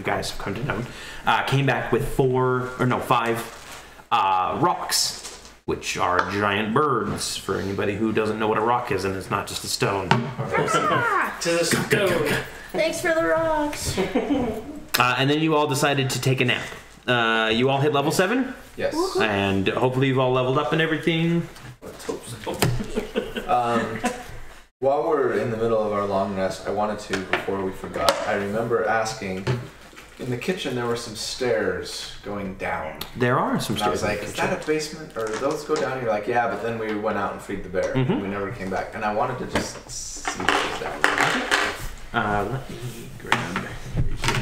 you guys have come to know, came back with 5 rocks, which are giant birds, for anybody who doesn't know what a rock is, and it's not just a stone. To the stone. Thanks for the rocks. And then you all decided to take a nap. You all hit level 7? Yes. And hopefully you've all leveled up and everything. Let's hope so. While we're in the middle of our long rest, I wanted to, before we forgot, I remember asking, in the kitchen there were some stairs going down. There are some And I was stairs. like, is that a basement? Or do those go down? You're like, yeah, but then we went out and freed the bear. Mhm. We never came back. And I wanted to just see what was down. Let me grab...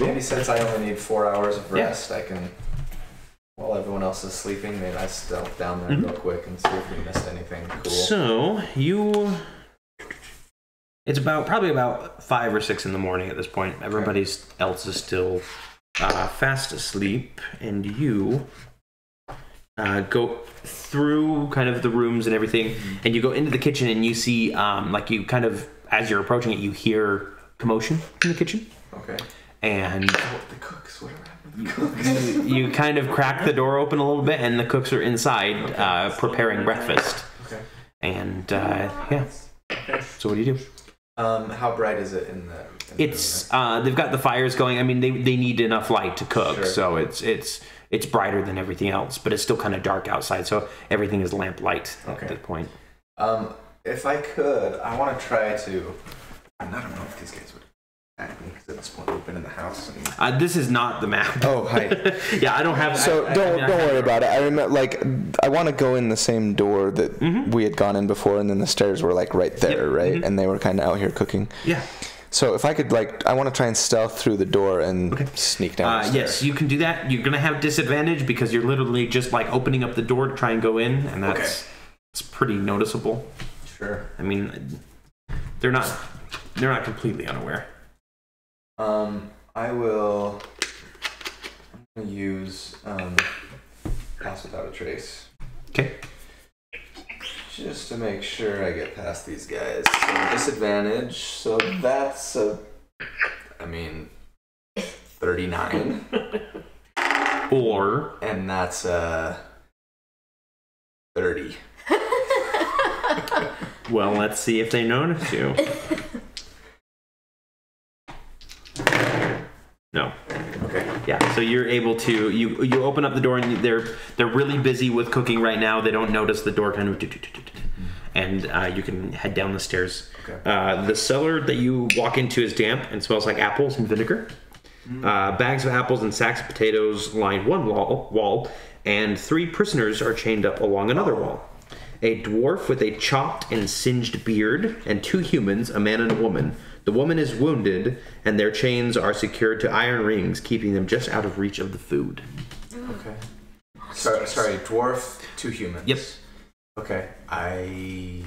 Maybe since I only need 4 hours of rest, I can, while everyone else is sleeping, maybe I stealth down there real quick and see if we missed anything cool. So, it's probably about 5 or 6 in the morning at this point. Everybody else is still fast asleep, and you go through kind of the rooms and everything, and you go into the kitchen, and you see, you kind of, as you're approaching it, you hear commotion in the kitchen. Okay. And the cooks, whatever happened to the cooks? you kind of crack the door open a little bit, and the cooks are inside preparing breakfast. Okay. And yeah. So what do you do? How bright is it in the? It's they've got the fires going. I mean, they need enough light to cook, Sure. so it's brighter than everything else, but it's still kind of dark outside, so everything is lamplight at this point. If I could, I want to try to. I don't know if these guys would attack me because at this point we've been in the house. And... This is not the map. Oh, hi. Yeah, I don't have. So don't worry about it. I remember, I want to go in the same door that we had gone in before, and then the stairs were like right there, right? And they were kind of out here cooking. Yeah. So if I could, I want to try and stealth through the door and sneak down the stairs. Yes, you can do that. You're gonna have disadvantage because you're literally just opening up the door to try and go in, and it's pretty noticeable. Sure. I mean, they're not completely unaware. I will. I'm gonna use pass without a trace. Okay. Just to make sure I get past these guys. So disadvantage. So that's 39. And that's 30. Well, let's see if they notice you. No. Okay. Yeah. So you're able to you open up the door, and they're really busy with cooking right now. They don't notice the door kind of, and you can head down the stairs. Okay. The cellar that you walk into is damp and smells like apples and vinegar. Bags of apples and sacks of potatoes line one wall, and 3 prisoners are chained up along another wall. A dwarf with a chopped and singed beard, and 2 humans, a man and a woman. The woman is wounded, and their chains are secured to iron rings, keeping them just out of reach of the food. Okay. Sorry, dwarf, 2 humans. Yep. Okay. I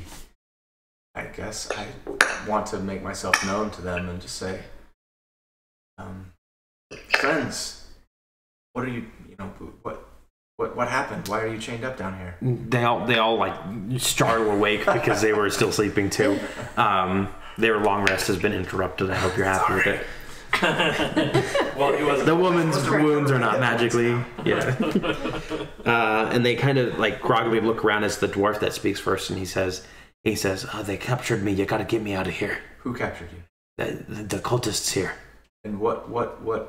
guess I want to make myself known to them and just say, friends, what are you what happened? Why are you chained up down here? They all startle awake because they were still sleeping too. Their long rest has been interrupted. I hope you're happy with it. Well, he wasn't. The woman's wounds are not magically. Yeah. And they kind of groggily look around as the dwarf that speaks first, and he says, "Oh, they captured me. You got to get me out of here." Who captured you? The cultists here. And what were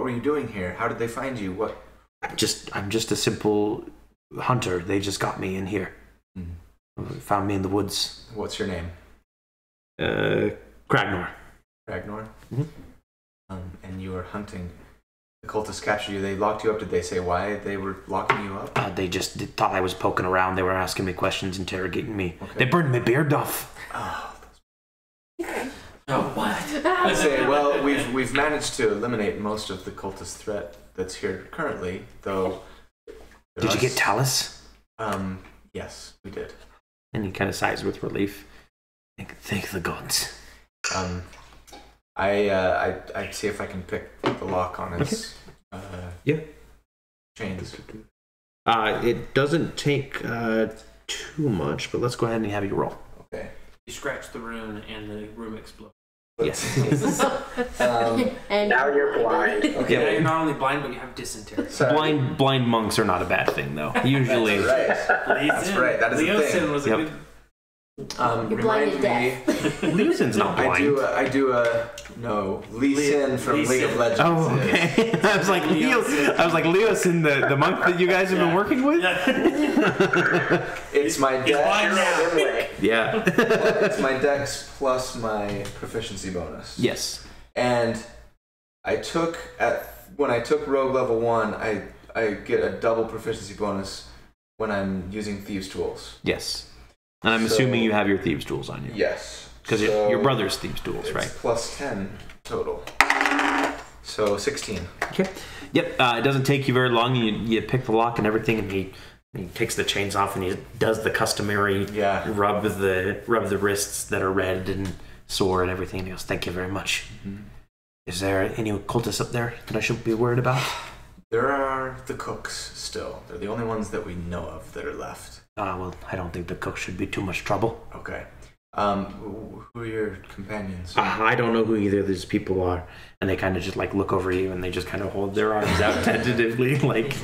you doing here? How did they find you? What? I'm just a simple hunter. They just got me in here. Found me in the woods. What's your name? Kragnor. Ragnar? Mhm. And you were hunting. The cultists captured you. They locked you up. Did they say why they were locking you up? They just thought I was poking around. They were asking me questions, interrogating me. Okay. They burned my beard off. Oh, what? I say, well, we've managed to eliminate most of the cultist threat that's here currently, though. Did you get Talus? Yes, we did. And he kind of sighs with relief. Thank the gods. I see if I can pick the lock on his chains. It doesn't take too much, but let's go ahead and have you roll. Okay. You scratch the rune and the room explodes. Yes. And Now you're blind. Okay. Now you're not only blind, but you have dysentery. Sorry. Blind monks are not a bad thing, though. Usually. That's right. That's right. That is the Leosin thing. was a Yep. good. you're blind to Remind me. death. Leosin's not blind. I do a no. Lee Sin from Lee League of Sin. Legends. Oh, okay. I was like Leosin, the monk that you guys have been working with. It's my He's blind dex. now. Yeah. It's my dex plus my proficiency bonus. Yes. And when I took Rogue level 1, I get a double proficiency bonus when I'm using Thieves' Tools. Yes. And I'm So- assuming you have your thieves' tools on you. Yes. Because So your brother's thieves' tools, it's right? plus 10 total. So 16. Okay. Yep. It doesn't take you very long. You pick the lock and everything, and he takes the chains off and he does the customary rub the wrists that are red and sore and everything. And he goes, "Thank you very much." Mm-hmm. Is there any cultists up there that I should be worried about? There are the cooks still. They're the only ones that we know of that are left. Well, I don't think the cook should be too much trouble. Okay. Who are your companions? I don't know who either of these people are, and they kind of just like look over you and they just kind of hold their arms out tentatively, like.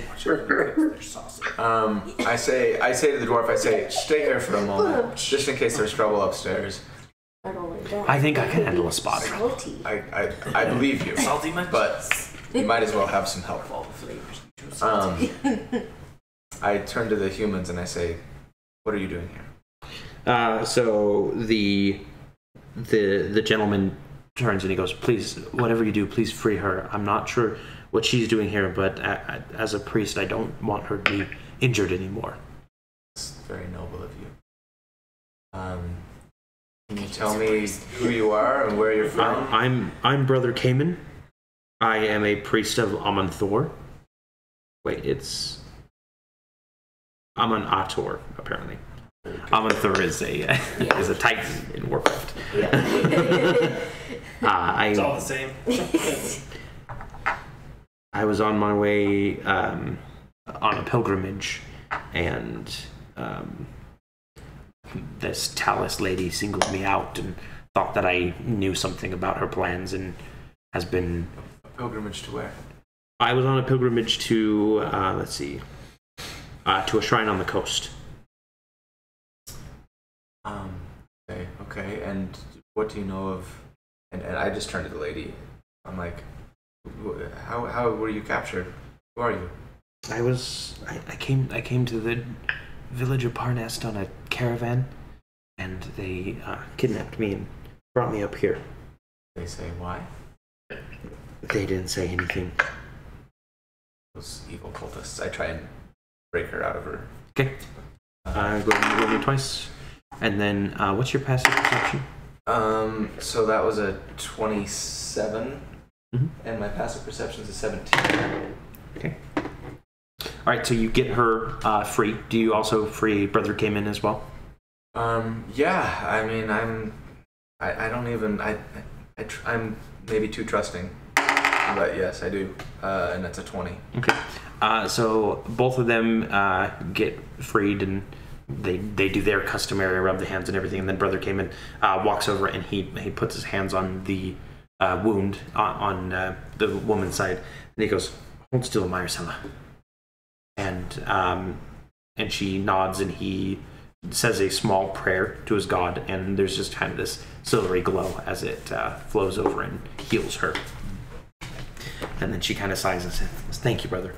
I say to the dwarf, stay here for a moment, just in case there's trouble upstairs. Not only that, I think I can handle a spot. salty. I believe you, Salty much? but you might as well have some help. All the flavors. I turn to the humans and I say, "What are you doing here?" So the gentleman turns and he goes, "Please, whatever you do, please free her. I'm not sure what she's doing here, but as a priest, I don't want her to be injured anymore." It's very noble of you. Can you tell me who you are and where you're from? I'm Brother Cayman. I am a priest of Amanthor. Wait, it's Aman Ator, apparently. Amanthor is a titan in Warcraft. It's all the same. I was on my way on a pilgrimage, and this Talus lady singled me out and thought that I knew something about her plans, and has been. A pilgrimage to where? I was on a pilgrimage to to a shrine on the coast. Okay. And what do you know of? And I just turned to the lady. I'm like, how were you captured? Who are you? I came to the village of Parnest on a caravan, and they kidnapped me and brought me up here. They say why? They didn't say anything. Those evil cultists. I try and break her out of her. Okay. Go ahead and roll me twice. And then, what's your passive perception? So that was a 27, and my passive perception is a 17. Okay. All right, so you get her free. Do you also free Brother Cayman as well? Yeah. I mean, I'm maybe too trusting, but yes, I do, and that's a 20. Okay. So both of them get freed, and they do their customary rub the hands and everything, and then Brother Cayman walks over and he puts his hands on the wound on the woman's side, and he goes, "Hold still, Myrsella." And she nods, and he says a small prayer to his god, and there's just kind of this silvery glow as it flows over and heals her. And then she kind of sighs and says, "Thank you, brother."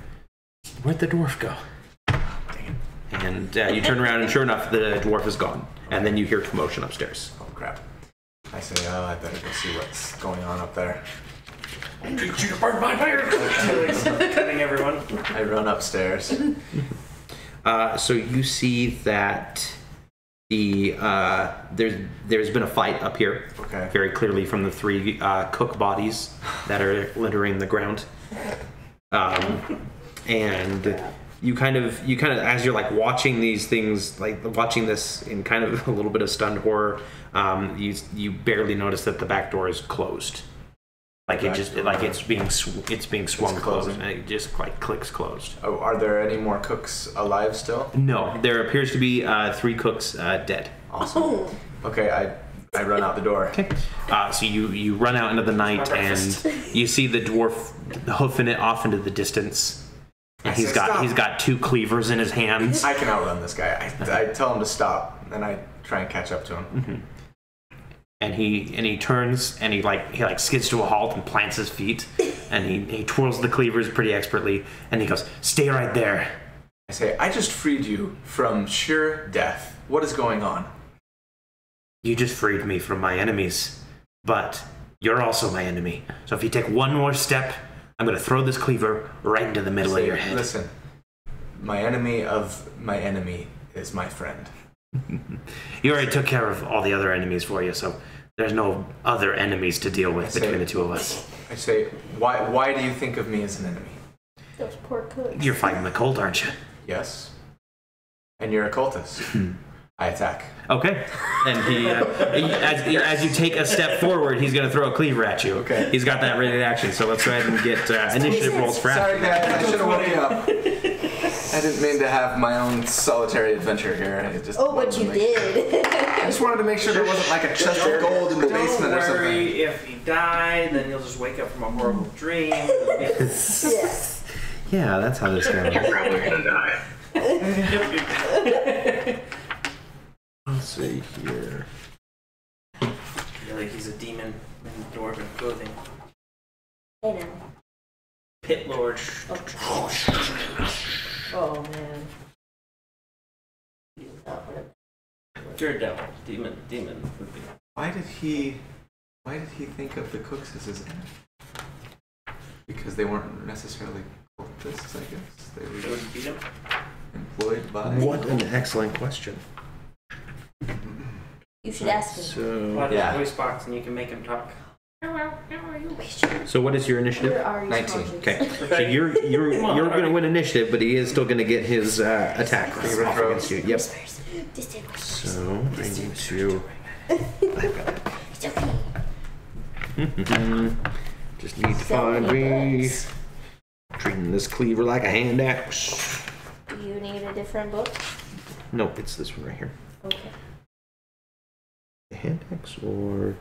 Where'd the dwarf go? Dang it. And you turn around, and sure enough, the dwarf is gone. And then you hear commotion upstairs. Oh crap! I say, I better go see what's going on up there. Teach you to burn my fire! Cutting everyone. I run upstairs. So you see that there's been a fight up here. Okay. Very clearly from the three cook bodies that are littering the ground. And you kind of as you're like watching these things, like watching this in kind of a little bit of stunned horror, you barely notice that the back door is closed. Like it's being swung closed, and it just like clicks closed. Oh, are there any more cooks alive still? No, there appears to be 3 cooks dead. Awesome. Okay, I run out the door. Okay. So you run out into the night and you see the dwarf hoofing it off into the distance. And he's got 2 cleavers in his hands. I can outrun this guy. I tell him to stop, and I try and catch up to him. Mm-hmm. And he turns and he skids to a halt and plants his feet, and he twirls the cleavers pretty expertly, and he goes, "Stay right there." I say, "I just freed you from sure death. What is going on?" You just freed me from my enemies, but you're also my enemy. So if you take one more step, I'm going to throw this cleaver right into the middle of your head. Listen, my enemy of my enemy is my friend. You already took care of all the other enemies for you, so there's no other enemies to deal with between the 2 of us. I say, why do you think of me as an enemy? Those poor cooks. You're fighting the cult, aren't you? Yes. And you're a cultist. I attack. Okay. And he, as you take a step forward, he's going to throw a cleaver at you. Okay. He's got that ready to action, so let's go ahead and get initiative rolls for Sorry after. guys, I should have woken you up. I didn't mean to have my own solitary adventure here. But you did. I just wanted to make sure there wasn't like a chest of gold in the basement or Don't something. worry, if you die, then you'll just wake up from a horrible dream. Yes. Yeah, that's how this goes. You're probably gonna die. Let's see here. You're like he's a demon in dwarven clothing. Hey now. Pit Lord. Oh man. You're a devil. Demon would be. Why did he think of the cooks as his enemy? Because they weren't necessarily cultists, I guess. They They were would beat him. employed by. What an excellent question. You should ask him. So, Put Yeah. in a voice box and you can make him talk. Hello, how are you? so what is your initiative? Where are you 19. conscious? Okay, so you're going to win initiative, but he is still going to get his attack off against you. Yep. So I need to. I've got it. It's okay. Just need to find me. Treating this cleaver like a hand axe. Do you need a different book? Nope, it's this one right here. Okay. A hand axe, or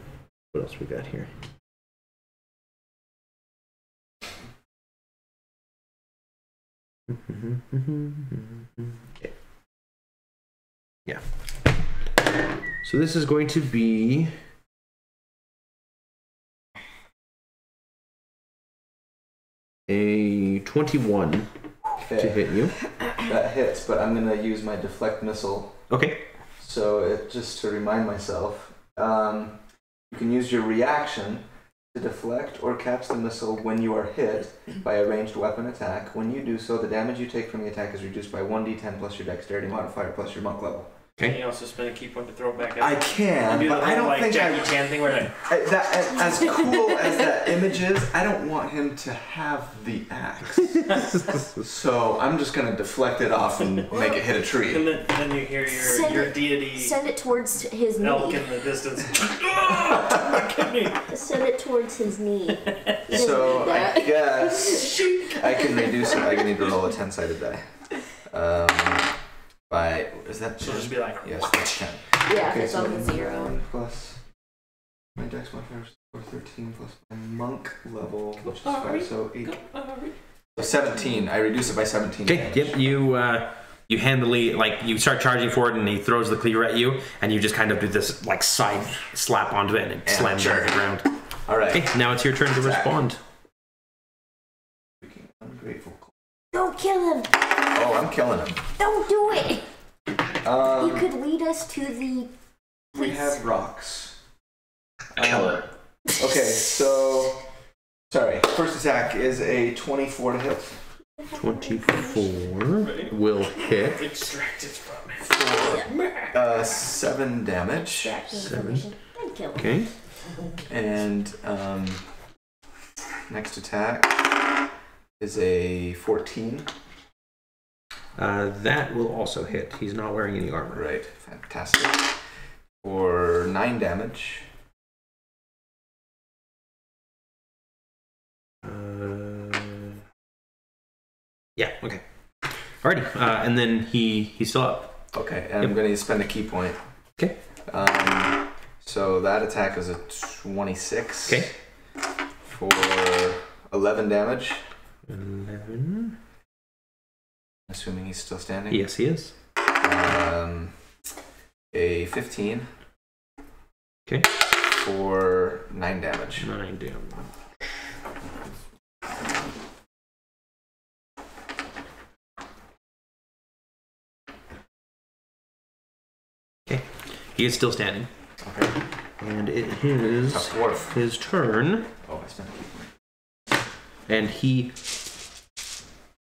what else we got here? Okay. Yeah. So this is going to be a 21 to hit you. That hits, but I'm gonna use my deflect missile. Okay. So just to remind myself, you can use your reaction to deflect or catch the missile when you are hit by a ranged weapon attack. When you do so, the damage you take from the attack is reduced by 1d10 plus your dexterity modifier plus your monk level. Can you also spend a key point to throw it back up? I can, do but the I whole, don't think Jackie Chan thing where as cool as that image is, I don't want him to have the axe. So I'm just gonna deflect it off and make it hit a tree. and then you hear your deity Send it towards his elk knee. in the distance. Send it towards his knee. He doesn't So need I that. guess I can reduce it. I can need to roll a 10-sided die. Is that? She'll just be like, Yes, that's 10. Yeah, Okay, it's so on the 0. 9 plus my dex modifier is 13 plus my monk level, which is 5, so 8. So 17. I reduce it by 17. Okay. damage. Yep. You handily you start charging forward, and he throws the cleaver at you, and you just kind of do this side slap onto it, and it slams down to the ground. All right. Okay. Now it's your turn to respond. Freaking ungrateful. Don't kill him. Oh, I'm killing him. Don't do it. He could lead us to the. We have rocks. Kill it. Okay, so sorry. First attack is a 24 to hit. 24 will hit. extracted from it. 7 damage. Extract 7. information. Don't kill him. Okay. And next attack is a 14. That will also hit. He's not wearing any armor. Right, fantastic. For 9 damage. Yeah. Okay. Alrighty. And then he's still up. Okay, and I'm going to spend a key point. Okay. So that attack is a 26. Okay. For 11 damage. 11. Assuming he's still standing. Yes, he is. A 15. Okay. For 9 damage. 9 damage. Okay. He is still standing. Okay. And it is his turn. Oh, I spent a key point. And he...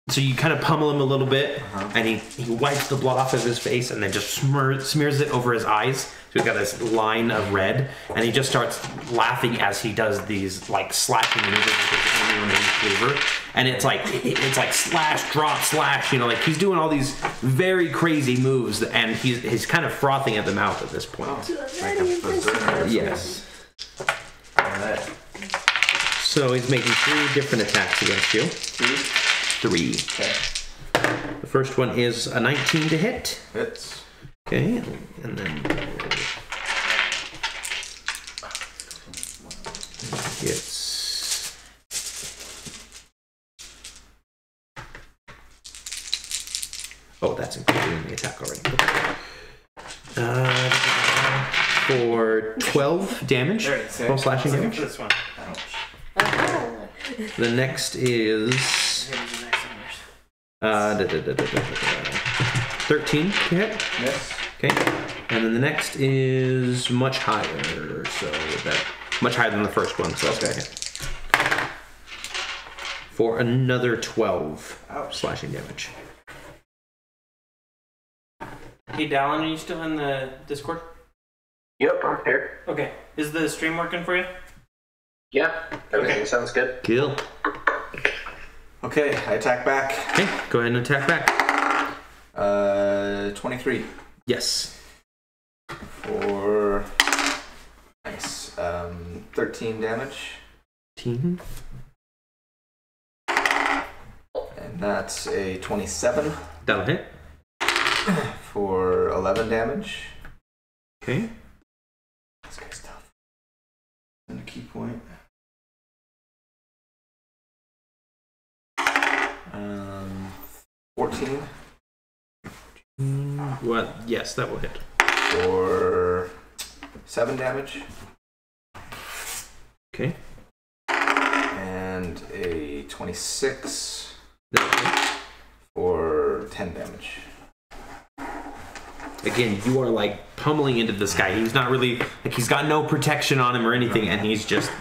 So you kind of pummel him a little bit, and he wipes the blood off of his face and then just smears it over his eyes. So he's got this line of red, and he just starts laughing as he does these like slashing maneuvers with his only remaining cleaver. And it's like slash, drop, slash. You know, like he's doing all these very crazy moves, and he's kind of frothing at the mouth at this point. Yes. All right. So he's making 3 different attacks against you. 3. Okay. The first one is a 19 to hit. Hits. Okay, and then it's that's including the attack already. For 12 damage, 12 slashing damage. This one. The next is 13 to hit. Miss. Okay, and then the next is much higher, so that much higher than the first one, so that's gonna hit. For another 12 slashing damage. Hey, Dallin, are you still in the Discord? Yep, I'm here. Okay. Is the stream working for you? Yeah, everything sounds good. Kill. Okay, I attack back. Okay, go ahead and attack back. 23. Yes. For 13 damage. 13. And that's a 27. That'll hit. For 11 damage. Okay. This guy's tough. And a key point. 14. What? Yes, that will hit. For 7 damage. Okay. And a 26. That'll hit. For 10 damage. Again, you are like pummeling into this guy. He's not really like he's got no protection on him or anything, and he's just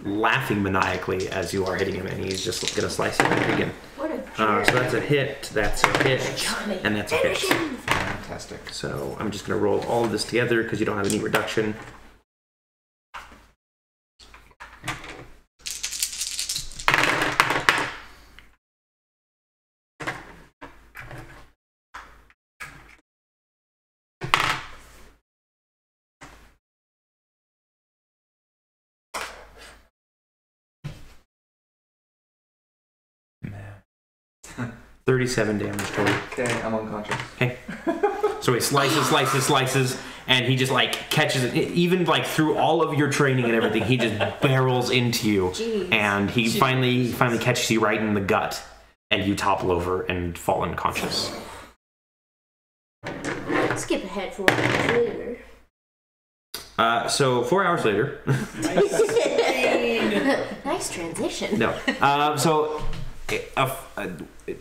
laughing maniacally as you are hitting him, and he's just gonna slice it again. So that's a hit, that's a hit, and that's a hit. Fantastic. So I'm just gonna roll all of this together because you don't have any reduction. Man. 37 damage total. Okay, I'm unconscious. Okay. So he slices, and he just like catches it. Even like through all of your training and everything, he just barrels into you. Jeez. And he finally catches you right in the gut, and you topple over and fall unconscious. Skip ahead 4 hours later. So 4 hours later. Nice transition. No. So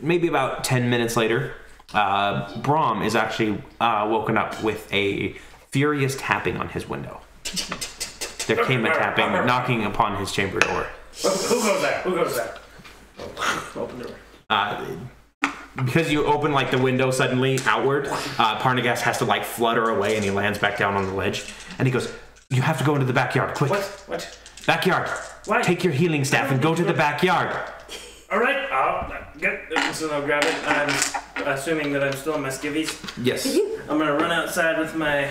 maybe about 10 minutes later, Brahm is actually woken up with a furious tapping on his window. There came a tapping, knocking upon his chamber door. Who goes there? Who goes there? Open the door. Because you open like the window suddenly outward, Parnagas has to like flutter away, and he lands back down on the ledge. And he goes, "You have to go into the backyard, quick! What? Backyard! Why? Take your healing staff and go to the backyard." All right. I'll Get so I'll grab it. I'm assuming that I'm still in my skivvies. Yes. I'm gonna run outside with my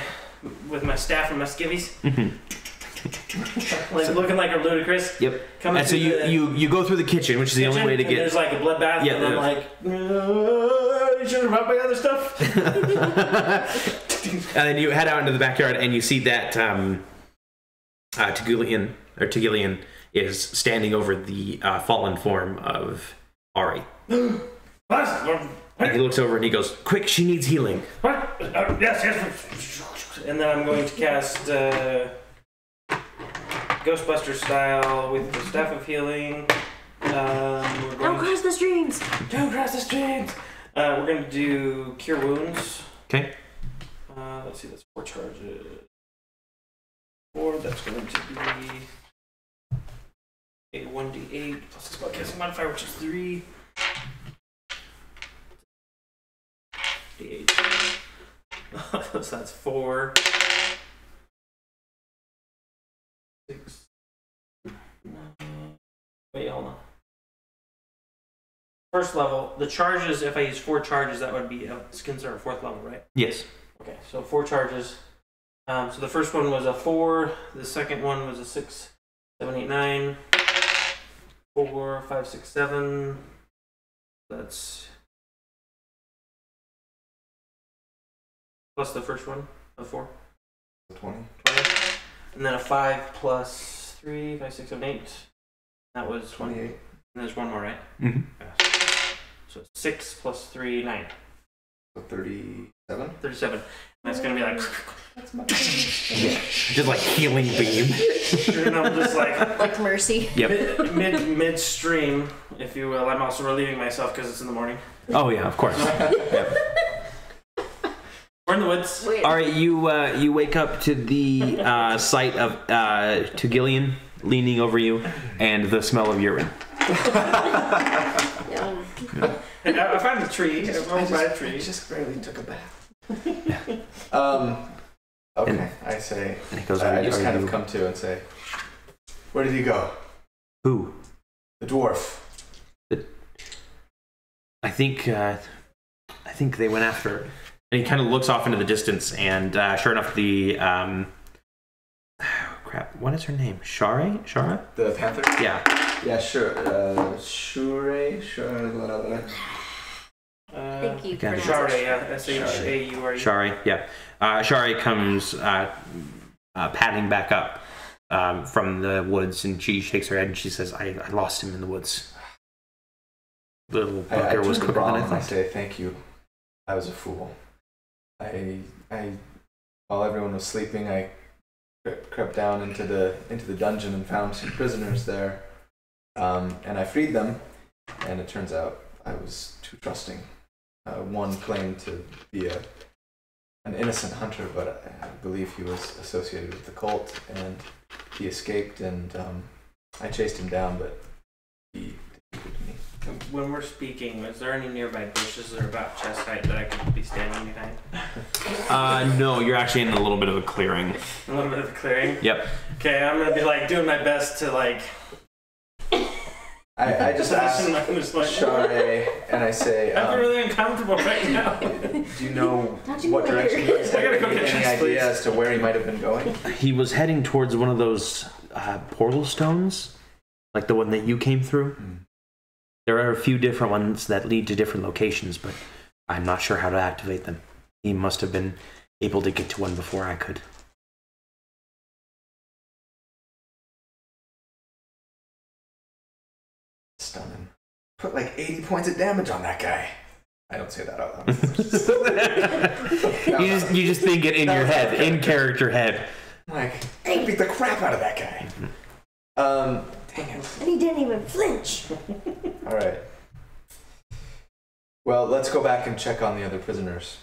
staff and my skivvies. Like looking like a ludicrous. Yep. Coming And so through you go through the kitchen, which is the only way to and get. there's like a bloodbath, Yeah, and I'm like, you should have brought my other stuff. And then you head out into the backyard, and you see that Tegillian is standing over the fallen form of Ari. What? And he looks over and he goes, "Quick, she needs healing." What? Yes. And then I'm going to cast Ghostbuster style with the Staff of Healing. Don't cross the streams. Don't cross the streams. We're going to do Cure Wounds. Okay. Let's see, that's 4 charges. 4, that's going to be a 1d8 plus a spellcasting modifier, which is 3. D8. So that's 4. 6. 9. Wait, hold on. First level, the charges, if I use 4 charges, that would be it's considered 4th level, right? Yes. Okay, so 4 charges. So the first one was a 4, the second one was a 6, 7, 8, 9, 4, 5, 6, 7. That's plus the first one of 4. 20. And then a 5 plus 3, 5, 6, 7, 8. That was 28. And there's one more, right? Mm-hmm. Yes. So 6 plus 3, 9. So 37. 37. And that's gonna be like That's much. Just like healing beam. and I'm just like Mercy. Yep. midstream, if you will. I'm also relieving myself because it's in the morning. Oh yeah, of course. Yep. We're in the woods. Wait. All right, you wake up to the sight of Tegillian leaning over you and the smell of urine. I found a tree. I just barely took a bath. Okay, I say. And he goes, I just "Are kind you-" of come to and say, "Where did he go? Who? The dwarf." I think they went after. And he kind of looks off into the distance, and sure enough, the crap. What is her name? Shara? Shara? The panther. Yeah. Yeah, sure. Shure. Thank you. Got it. Share, yeah. S-H-A-U-R-E. Shari. Yeah. Shari comes padding back up from the woods, and she shakes her head and she says, "I lost him in the woods. Little I bugger was turn to quicker than Brom I and I thought." say, "Thank you. I was a fool. I while everyone was sleeping, I crept down into the dungeon and found some prisoners there, and I freed them. And it turns out I was too trusting. One claimed to be an innocent hunter, but I believe he was associated with the cult, and he escaped. And I chased him down, but he defeated me." When we're speaking, is there any nearby bushes or about chest height that I could be standing behind? No, you're actually in a little bit of a clearing. A little bit of a clearing? Yep. Okay, I'm gonna be like doing my best to like... I just asked Share, and I say, I'm really uncomfortable right now. "Do you know How'd you what know direction here? he was I gotta heading? go get Any chest, idea please. as to where he might have been going?" He was heading towards one of those portal stones, like the one that you came through. There are a few different ones that lead to different locations, but I'm not sure how to activate them. He must have been able to get to one before I could. Stunning. Put like 80 points of damage on that guy. I don't say that out loud. You just think it in your head, in character head. Like, I beat the crap out of that guy. Dang it. And he didn't even flinch. All right. Well, let's go back and check on the other prisoners.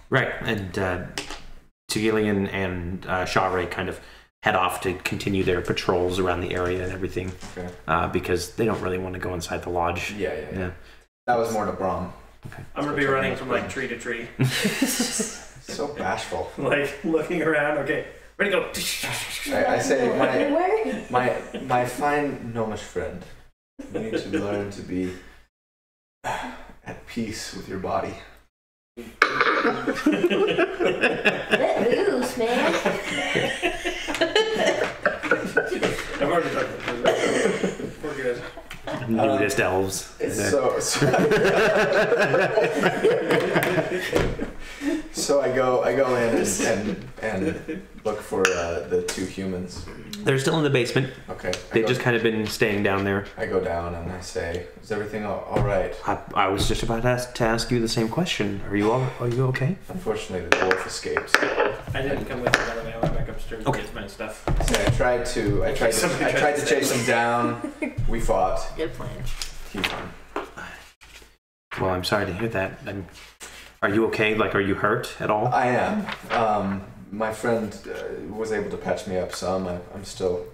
Right, and Tegillian and Share kind of head off to continue their patrols around the area and everything, Okay. because they don't really want to go inside the lodge. Yeah. That was more to Brom. Okay. I'm gonna be running from like tree to tree. So bashful. Like looking around, okay. Ready to go. I say, Where? my fine gnomish friend, you need to learn to be at peace with your body. Let loose, man. I've already done it. We're good. Nudist elves. It's so So I go in and look for the two humans. They're still in the basement. Okay. They've just kind of been staying down there. I go down and I say, "Is everything all right?" I was just about to ask you the same question. Are you okay? Unfortunately, the dwarf escaped. I didn't come with you, by the way. I went back upstairs to get my stuff. So I tried to chase him down. We fought. Good plan. He won. Well, I'm sorry to hear that. Are you okay? Like, are you hurt at all? I am. My friend was able to patch me up some. I'm still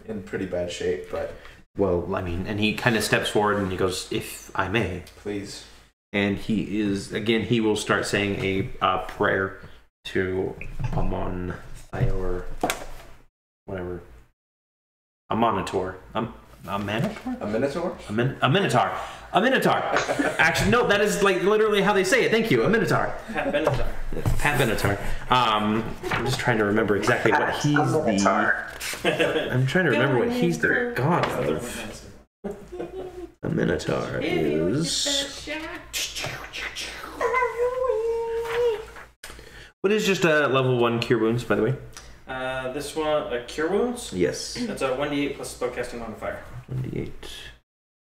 in pretty bad shape, but... Well, I mean, and he kind of steps forward and he goes, "If I may." Please. And he will start saying a prayer to Amon or whatever. A monitor. A minotaur? A minotaur? A minotaur. A minotaur. Actually, no, that is like literally how they say it. Thank you. A minotaur. Pat Benatar. Pat Benatar. I'm just trying to remember exactly what he's I'm trying to remember what he's the god of. A minotaur is. What is just a level 1 cure wounds, by the way? This one, cure wounds. Yes. That's a 1d8 plus spellcasting modifier. 1d8.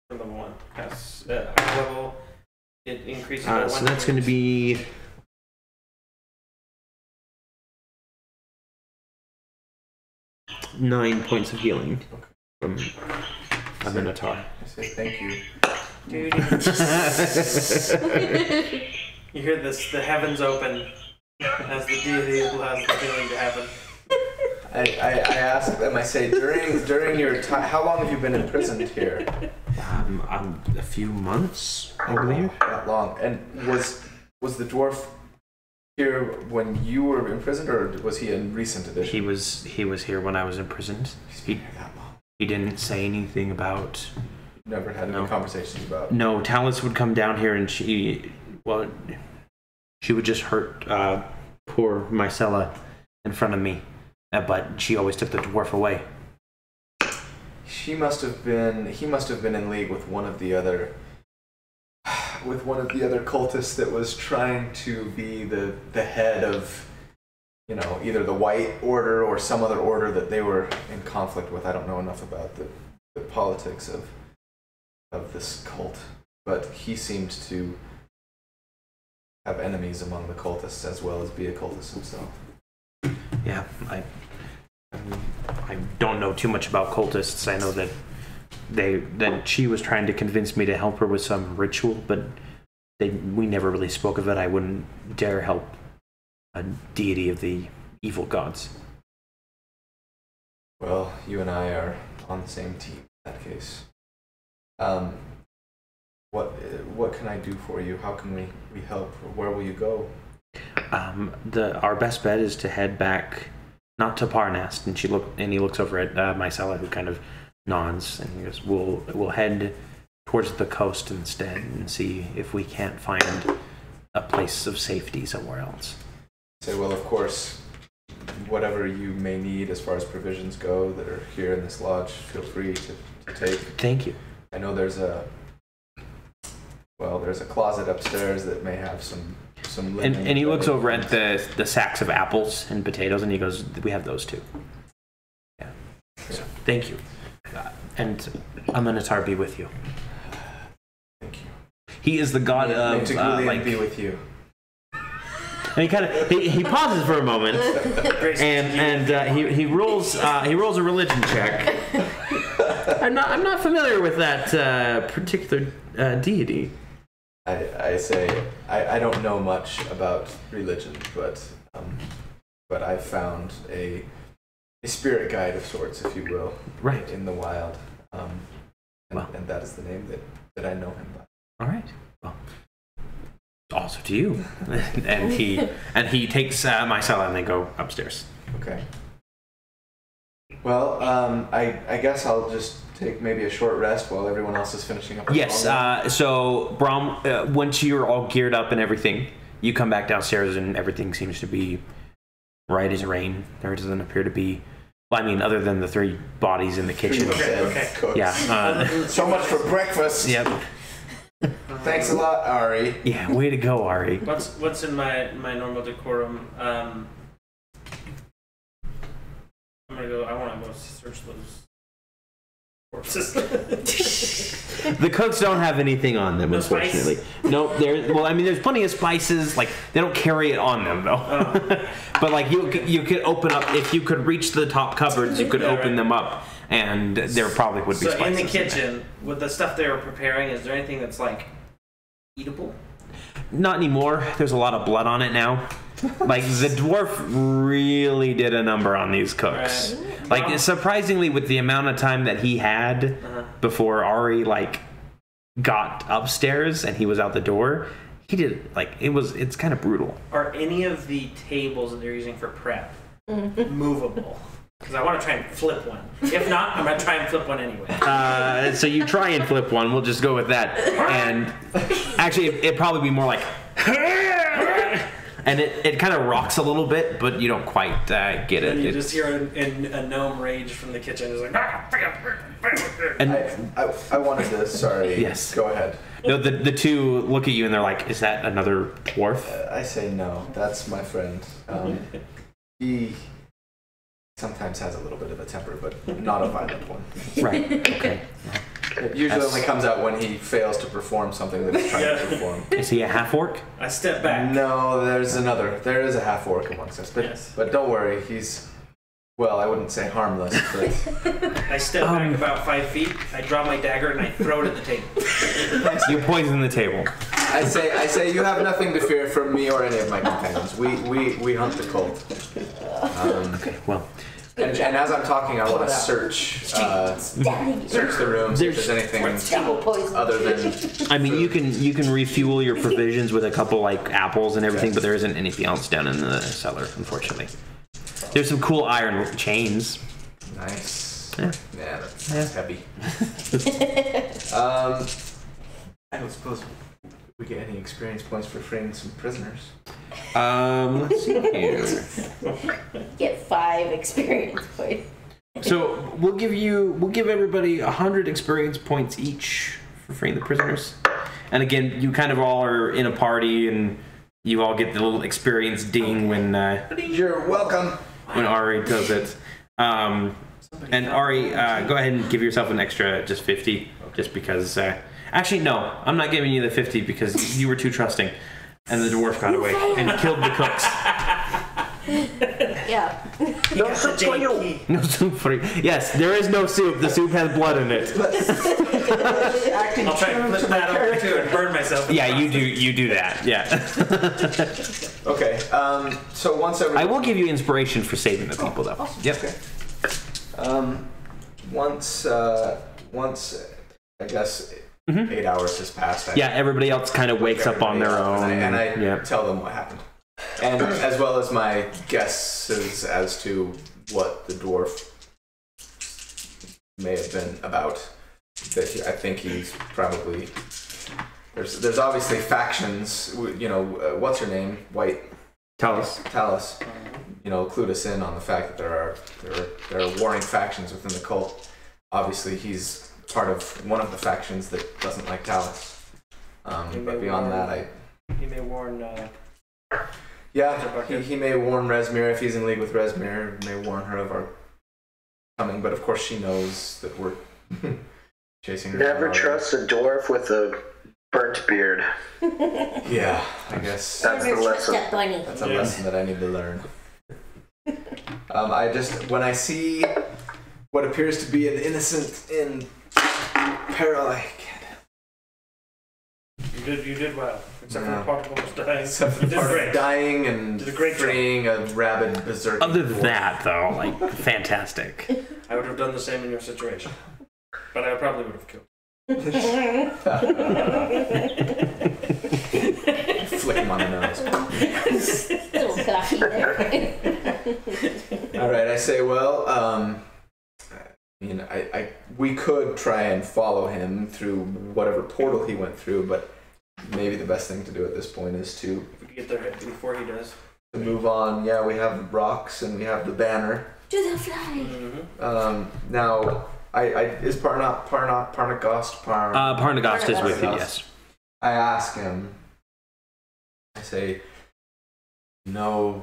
For level 1. High level, it increases by 1. So that's going to be. Nine points of healing from a minotaur. I say thank you. Dude. You hear this, the heavens open as the deity allows the healing to happen. I ask them, I say, during your time, how long have you been imprisoned here? A few months, I believe. That long. And was the dwarf here when you were imprisoned, or was he in recent edition? He was here when I was imprisoned. He didn't say anything about. Never had any conversations about. No, Talus would come down here and she would just hurt poor Mycella in front of me, but she always took the dwarf away. He must have been in league with one of the other cultists that was trying to be the head of, either the White Order or some other order that they were in conflict with. I don't know enough about the politics of this cult, but he seemed to have enemies among the cultists as well as be a cultist himself. Yeah, I don't know too much about cultists. I know that she was trying to convince me to help her with some ritual, but we never really spoke of it. I wouldn't dare help a deity of the evil gods. Well, you and I are on the same team in that case. What can I do for you? How can we help? Where will you go? Our best bet is to head back, not to Parnast. And he looks over at Mycella, who kind of nods, and he goes, "We'll head towards the coast instead, and see if we can't find a place of safety somewhere else." Say, well, of course, whatever you may need as far as provisions go that are here in this lodge, feel free to take. Thank you. I know there's a closet upstairs that may have some linen. And he looks over at the sacks of apples and potatoes, and he goes, "We have those too." Yeah. So, thank you. And a minotaur be with you. Thank you. He is the god of be with you. And he kind of he pauses for a moment, and he rolls a religion check. I'm not familiar with that particular deity. I say I don't know much about religion, but I've found a spirit guide of sorts, if you will, right, in the wild, and that is the name that I know him by. All right. Well, also to you. and he takes Mycella and they go upstairs. Okay. Well, I guess I'll just take maybe a short rest while everyone else is finishing up. Yes. So Brom, once you're all geared up and everything, you come back downstairs and everything seems to be right as rain. There doesn't appear to be. Well, I mean, other than the 3 bodies in the kitchen. Okay. Yeah. So much for breakfast. Yep. Thanks a lot, Ari. Yeah, way to go, Ari. What's in my normal decorum? I'm gonna go. I want to go search those corpses. The cooks don't have anything on them, No unfortunately. spice? Nope. There's plenty of spices. Like they don't carry it on them though. Oh. But like you could open up if you could reach the top cupboards, you could open them up, and there probably would be So spices. in the kitchen, with the stuff they were preparing, is there anything that's like eatable? Not anymore. There's a lot of blood on it now. Like the dwarf really did a number on these cooks. Right. Like surprisingly, with the amount of time that he had before Ari like got upstairs and he was out the door, he did like it's kind of brutal. Are any of the tables that they're using for prep movable? Because I want to try and flip one. If not, I'm gonna try and flip one anyway. So you try and flip one. We'll just go with that. And actually, it'd probably be more like. And it kind of rocks a little bit, but you don't quite get it. And you just hear a gnome rage from the kitchen. It's like. And I wanted to. Sorry. Yes. Go ahead. no, the two look at you and they're like, "Is that another dwarf?" I say no. That's my friend. He sometimes has a little bit of a temper, but not a violent one. Right. Okay. It usually only comes out when he fails to perform something that he's trying to perform. Is he a half orc? I step back. No, there is a half orc amongst us, but Yes. but don't worry, he's well, I wouldn't say harmless, but I step back about 5 feet. I draw my dagger and I throw it at the table. You poison the table. I say you have nothing to fear from me or any of my companions. We hunt the cult. Well, And as I'm talking, I want to search the rooms if there's anything other than. I mean, you can refuel your provisions with a couple like apples and everything, but there isn't anything else down in the cellar, unfortunately. There's some cool iron chains. Nice. Yeah. Yeah, that's heavy. I don't suppose we get any experience points for freeing some prisoners. Let's see here. Get 5 experience points. So we'll give everybody 100 experience points each for freeing the prisoners. And again, you kind of all are in a party, and you all get the little experience ding when You're welcome. when Ari does it. And Ari, go ahead and give yourself an extra just 50, just because. Actually, no, I'm not giving you the 50 because you were too trusting, and the dwarf got away and killed the cooks. Yeah. No soup for you. No soup for you. Yes, there is no soup. The soup has blood in it. I'll try and flip that over too and burn myself. Yeah, you do that. Yeah. Okay. So once I will give you inspiration for saving the people, though. Yep. Okay. Once I guess 8 hours has passed. Yeah, everybody else kind of wakes up on their own. And I yeah. tell them what happened. And as well as my guesses as to what the dwarf may have been about. I think he's probably... There's obviously factions, what's her name? White... Talus. Clued us in on the fact that there are warring factions within the cult. Obviously, he's part of one of the factions that doesn't like Talus. But beyond that, He may warn. he may warn Resmir if he's in league with Resmir. May warn her of our coming, but of course she knows that we're chasing her. Never trust a dwarf with a burnt beard. Yeah, I guess That's the Never trust lesson. that bunny. that's a lesson that I need to learn. When I see what appears to be an innocent in peril, I can't. You did well. Except Yeah. for the part almost dying. Except for You the did part great. of dying and Did a great job. freeing a rabid berserker. Other than that, though, like, fantastic. I would have done the same in your situation, but I probably would have killed. Flick him on the nose. Little cocky there. All right, I say, well, we could try and follow him through whatever portal he went through, but maybe the best thing to do at this point is to If we could get there before he does. move on. Yeah, we have rocks and we have the banner. Do the fly. Now, is Parnagost Parnagost is with you, yes. I ask him. I say, "You know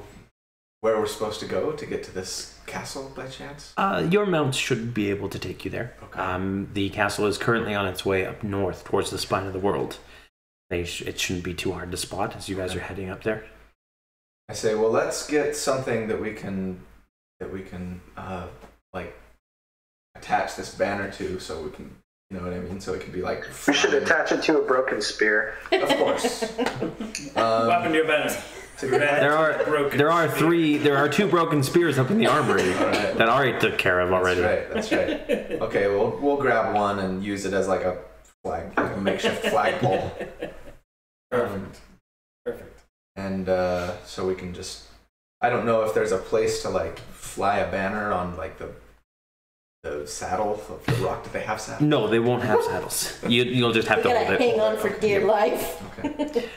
where we're supposed to go to get to this castle by chance?" Your mount should be able to take you there. Okay. The castle is currently on its way up north towards the spine of the world. It shouldn't be too hard to spot as you guys are heading up there. I say, well, let's get something that we can like attach this banner to, so we can, you know what I mean, so it can be like. We should attach it to a broken spear. Of course. What happened to your banner? There are 2 broken spears up in the armory that Ari took care of already. That's right. Okay, we'll grab one and use it as like a flag, like a makeshift flagpole. Perfect. And so we can just. I don't know if there's a place to like fly a banner on like the saddle of the rock. Do they have saddles? No, they won't have saddles. You'll just have to hold it. Hang on for dear life. Okay.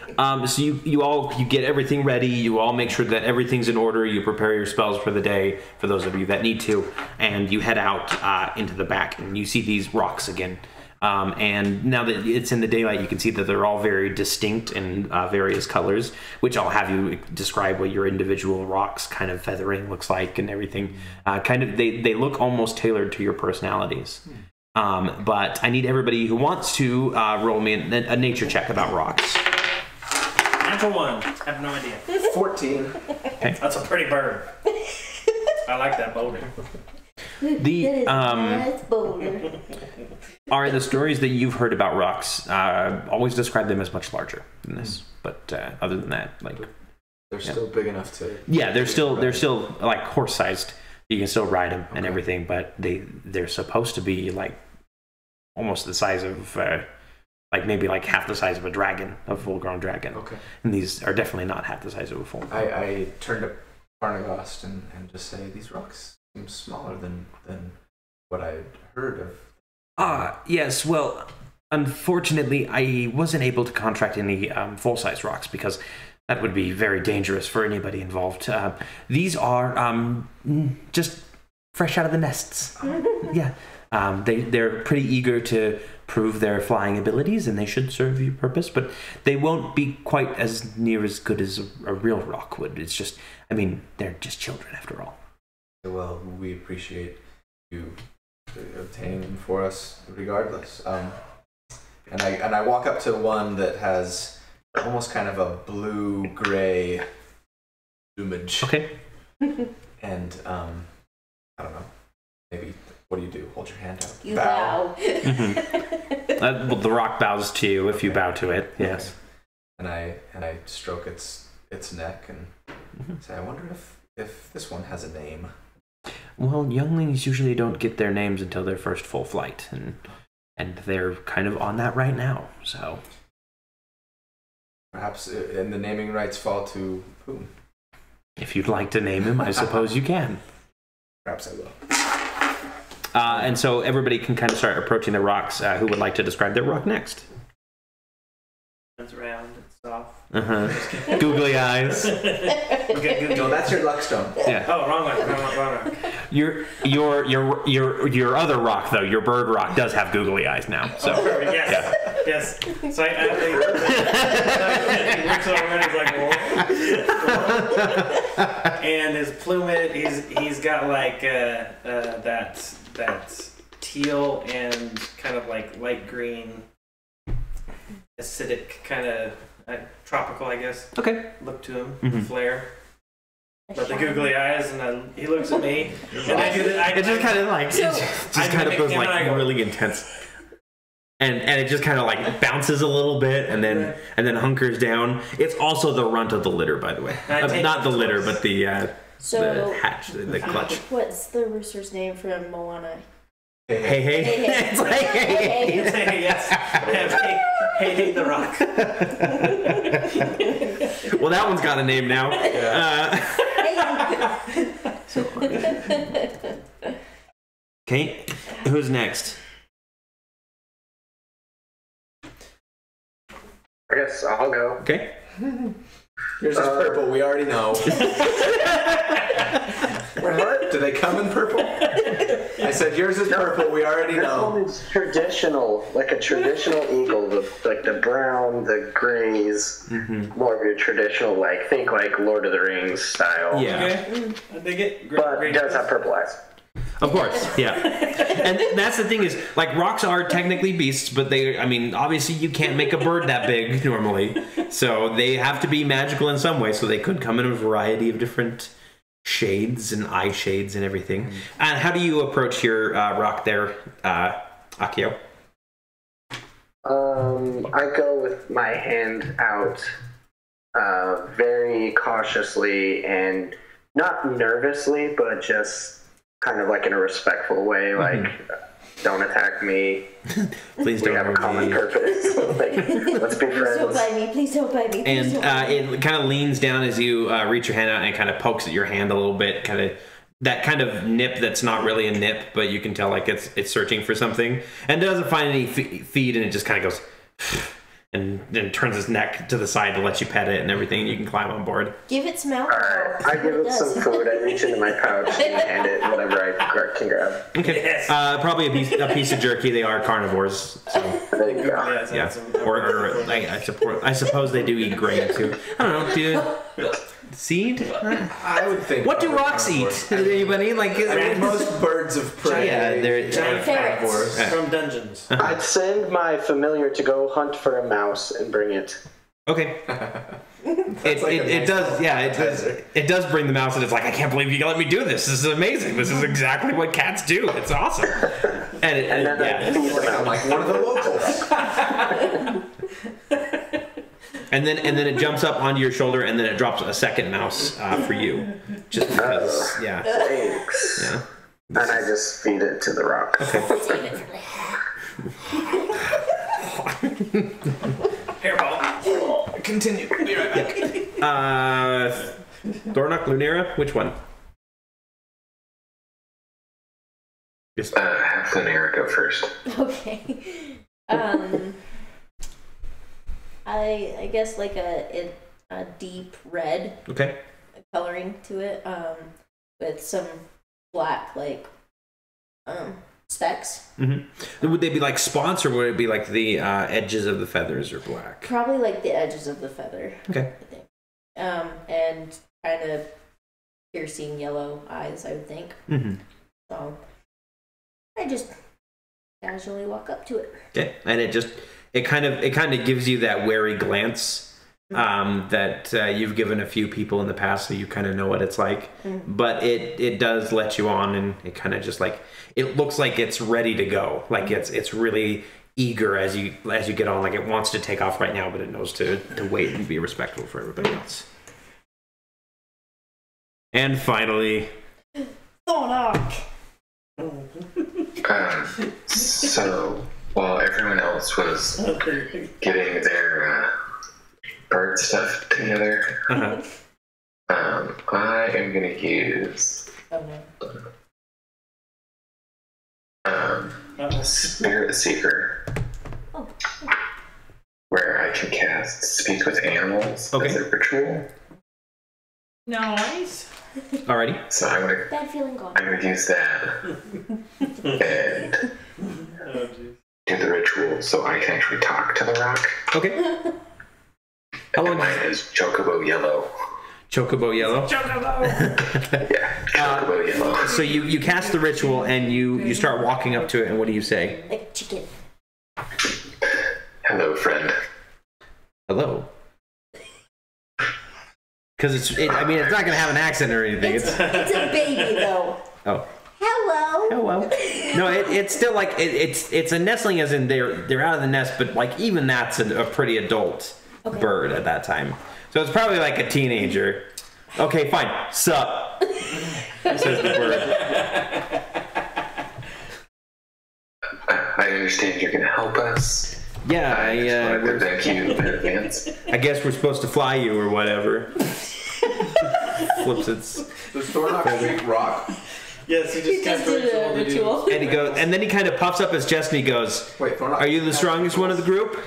So you get everything ready. You all make sure that everything's in order. You prepare your spells for the day, for those of you that need to, and you head out into the back, and you see these rocks again. And now that it's in the daylight, you can see that they're all very distinct in various colors, which I'll have you describe what your individual rocks kind of feathering looks like and everything. They look almost tailored to your personalities. But I need everybody who wants to roll me a nature check about rocks. Natural 1. I have no idea. 14. Okay. That's a pretty bird. I like that boulder. Are the stories that you've heard about rocks always describe them as much larger than this? But other than that, like they're still big enough to. Yeah, they're still like horse-sized. You can still ride them and everything, but they're supposed to be like almost the size of like maybe like half the size of a dragon, a full-grown dragon. Okay. And these are definitely not half the size of a full. I turn to Parnagast and just say, these rocks seem smaller than what I'd heard of. Yes, well, unfortunately, I wasn't able to contract any full-size rocks because that would be very dangerous for anybody involved. These are just fresh out of the nests. Yeah. They're pretty eager to prove their flying abilities, and they should serve your purpose, but they won't be quite as near as good as a real rock would. It's just, I mean, they're just children after all. Well, we appreciate you obtaining them for us regardless. And I walk up to one that has almost kind of a blue-gray plumage. Okay. And I don't know, maybe, what do? Hold your hand out. You bow. Well, the rock bows to you if you bow to it. Yes. And I stroke its neck and say, I wonder if this one has a name. Well, younglings usually don't get their names until their first full flight, and they're kind of on that right now. So perhaps, and the naming rights fall to whom? If you'd like to name him, I suppose you can. Perhaps I will. And so everybody can kind of start approaching the rocks. Who would like to describe their rock next? It's round, it's soft. Googly eyes. No, that's your luckstone. Yeah. Oh, wrong one. Your other rock though, your bird rock, does have googly eyes now. So Perfect. Yes. So I looks over and he's like, whoa. And his plumage, he's got like that teal and kind of like light green, acidic kind of tropical, I guess. Okay. Look to him, flare. But the googly eyes, and he looks at me, and I do that. It just kind of like goes like really intense, and it just kind of like bounces a little bit, and then hunkers down. It's also the runt of the litter, by the way. Not the litter, but the hatch, the clutch. What's the rooster's name from Moana? Hey. It's like hey. Yes. Hey, the rock. Well, that one's got a name now. So funny. Okay, who's next? I guess I'll go. Okay. Yours is purple, we already know. What? Do they come in purple? I said yours is purple. We already This know. one is traditional, like a traditional eagle. Like the brown, the grays, more of your traditional, like think like Lord of the Rings style. Yeah. Okay. I dig it. Great, But great. it does have purple eyes. Of course, yeah. And that's the thing is, like, rocks are technically beasts, but I mean, obviously you can't make a bird that big normally. So they have to be magical in some way, so they could come in a variety of different shades and eye shades and everything. And how do you approach your rock there, Akio? I go with my hand out very cautiously and not nervously, but just kind of like in a respectful way, like, don't attack me. Please We don't have a hurt common me. purpose. Like, let's be Please don't friends. bite me. Please don't bite me. Please And don't bite me. it kind of leans down as you reach your hand out and kind of pokes at your hand a little bit, kind of that kind of nip that's not really a nip, but you can tell like it's searching for something, and it doesn't find any feed, and it just kind of goes and then turns its neck to the side to let you pet it and everything. You can climb on board. Give it some alcohol. Alright, I give it some food. I reach into my pouch and hand it whatever I can grab. Okay. Yes. Probably a piece of jerky. They are carnivores, so There you go. Yeah, yeah. some- Or I suppose they do eat grain too. I don't know. Do seed? I would think. What do other rocks eat? carnivores. Anybody like? I mean, most birds of prey. Yeah, they're Giant Ferrets. carnivores. From dungeons. I'd send my familiar to go hunt for a mouse and bring it. Okay. It like a it nice does, yeah, appetizer. it does bring the mouse, and it's like, I can't believe you let me do this. This is amazing. This is exactly what cats do. It's awesome. And And then I yeah, feed the I'm mouse. like one of the locals. and then it jumps up onto your shoulder, and then it drops a second mouse for you, just because. Yeah, Thanks. yeah. And I just feed it to the rock. Hairball. Continue. Be right back. Thornock, Lunera, which one? Just Have Lunera go first. Okay. I guess like a deep red okay. coloring to it, with some black specks. Mm-hmm. Would they be like spots, or would it be like the edges of the feathers are black? Probably like the edges of the feather. Okay. I think. And kind of piercing yellow eyes, I would think. Mm-hmm. So I just casually walk up to it. Okay, and it kind of gives you that wary glance that you've given a few people in the past, so you kind of know what it's like. But it does let you on, and it kind of just like, it looks like it's ready to go. Like it's really eager as you get on. Like it wants to take off right now, but it knows to wait and be respectful for everybody else. And finally, Thornock! So while everyone else was getting their bird stuff together, I am going to use Oh no. Spirit Seeker, Oh. where I can cast Speak with Animals Okay. as a ritual. Nice. alrighty. So I'm Bad feeling gone. going to use that and do the ritual so I can actually talk to the rock. Okay. How long? Mine is Chocobo Yellow. Chocobo yellow. Yeah, Chocobo Yellow. So you cast the ritual, and you start walking up to it, and what do you say? Like chicken. Hello, friend. Hello. Because it's not going to have an accent or anything. It's a baby though. Oh. Hello. Hello. No, it's still like it's a nestling, as in they're out of the nest, but like even that's a pretty adult bird at that time. So it's probably like a teenager. Okay, fine. Sup? Says the bird. I understand you're going to help us. Yeah, I just wanted to thank you in advance. I guess we're supposed to fly you or whatever. Flips its. Does Thornock speak rock? Yes, he He just cast just did a to do- ritual. And he goes, and then he kind of puffs up his chest and he goes, Wait, Thornock. "Are you the strongest one of the group?"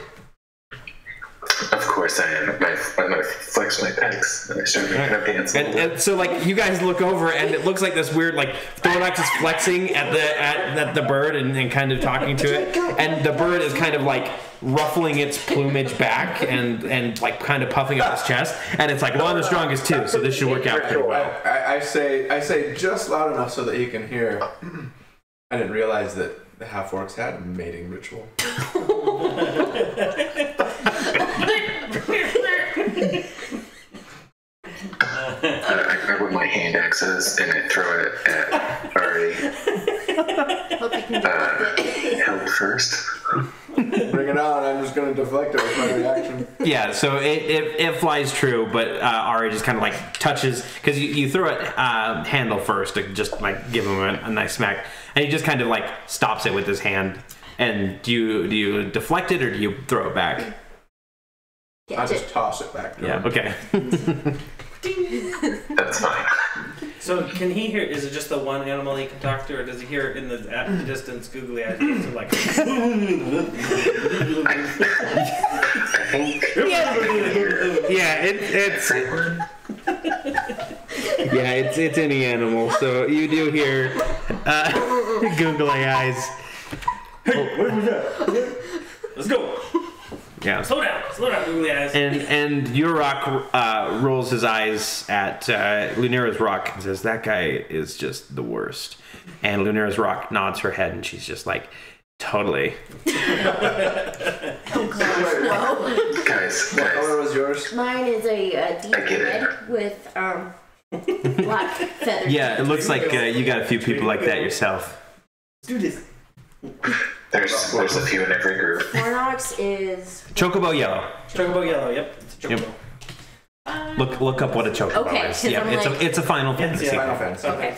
Of course I am. I flex my pecs and I start making up dance. And so like you guys look over and it looks like this weird like Thornax is flexing at the bird and kind of talking to it, and the bird is kind of like ruffling its plumage back and like kind of puffing up its chest, and it's like, well, I'm the strongest too, so this should work out pretty well. I say just loud enough so that you can hear. I didn't realize that the half-orcs had a mating ritual. I grab one of my hand axes and I throw it at Ari. Hope you can deflect it. Help first. Bring it on, I'm just going to deflect it with my reaction. Yeah, so it flies true, but Ari just kind of like touches, because you throw it handle first to just like give him a nice smack, and he just kind of like stops it with his hand. And do you deflect it or do you throw it back? I just toss it back to him. Okay. That's fine. So can he hear? Is it just the one animal he can talk to, or does he hear in the at the distance googly eyes? So like. I think. It's any animal. So you do hear googly eyes. Hey, what was that? Let's go. Yeah. Slow down, googly eyes. And your rock rolls his eyes at Lunera's rock and says, "That guy is just the worst." And Lunera's rock nods her head, and she's just like, "Totally." Oh gosh, no. Guys. What color was yours? Mine is a deep I get it. red with black feathers. Yeah, it looks like you got a few people like that yourself. Let's do this. There's a few in every group. Fornox is Chocobo yellow. Chocobo yellow. Yep, it's a chocobo. Yep. Look up what a chocobo Okay, is. 'cause Yeah, I'm it's a Final Fantasy. Final Fantasy. okay.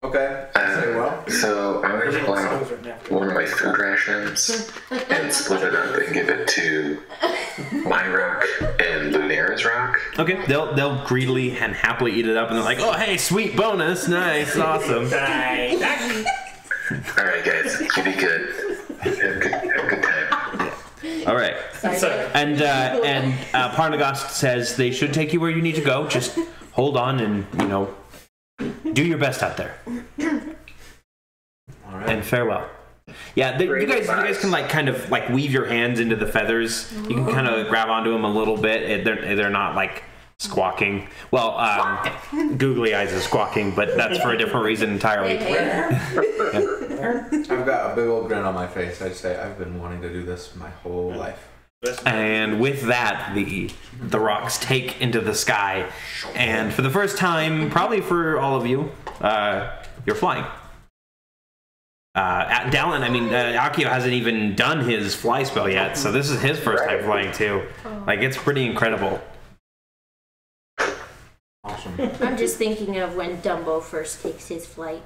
Okay. Say well. So I'm going to pull out one of my food rations and split it up and give it to my rock and Lunera's rock. Okay, they'll greedily and happily eat it up, and they're like, "Oh, hey, sweet bonus, nice, awesome." All right, guys, you be good. Have a good time. All right. Sorry. And Parnagast says they should take you where you need to go. Just hold on and do your best out there. All right. And farewell. Yeah, you guys can like kind of like weave your hands into the feathers. You can kind of grab onto them a little bit. They're not like squawking. Well, googly eyes is squawking, but that's for a different reason entirely. I've got a big old grin on my face. I'd say I've been wanting to do this my whole life. And with that, the rocks take into the sky, and for the first time, probably for all of you, you're flying. Dallin, Akio hasn't even done his fly spell yet, so this is his first time flying too. Like, it's pretty incredible. Awesome. I'm just thinking of when Dumbo first takes his flight.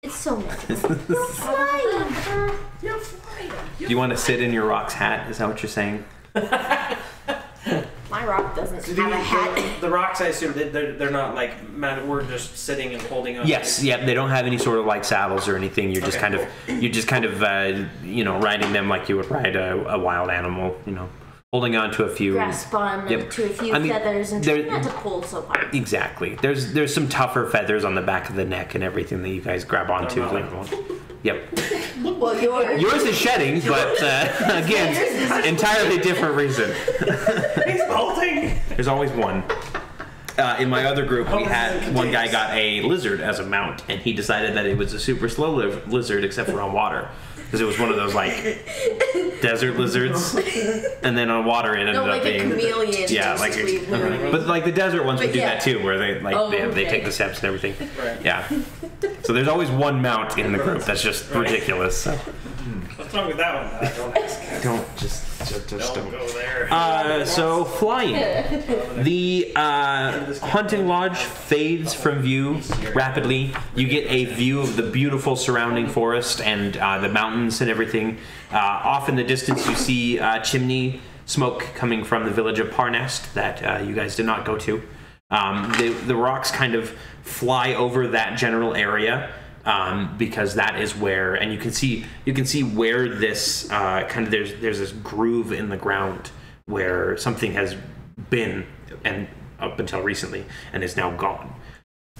It's so magical. You're flying. You're flying. Do you want to sit in your rock's hat? Is that what you're saying? My rock doesn't have a hat. The rocks, I assume, they're not like we're just sitting and holding on. Yes, yeah, they don't have any sort of like saddles or anything. You're just kind of riding them like you would ride a wild animal. Holding on to a few. Grasp on to a few feathers and try not to pull so hard. Exactly. There's some tougher feathers on the back of the neck and everything that you gues grab onto. Yep. Well, yours is shedding, but again, entirely different reason. He's bolting. There's always one. In my other group, we had one guy got a lizard as a mount, and he decided that it was a super slow lizard, except for on water, because it was one of those like desert lizards, and then on water it ended up being a chameleon. but like the desert ones would do that too, where they they take the steps and everything. Right. Yeah. So there's always one mount in the group. That's just ridiculous. So. What's wrong with that one? Don't ask. Don't Don't go there. So flying. The hunting lodge fades from view rapidly. You get a view of the beautiful surrounding forest and the mountains and everything. Off in the distance, you see chimney smoke coming from the village of Parnest that you guys did not go to. The rocks kind of fly over that general area, because that is where, and you can see where this kind of there's this groove in the ground where something has been and up until recently and is now gone.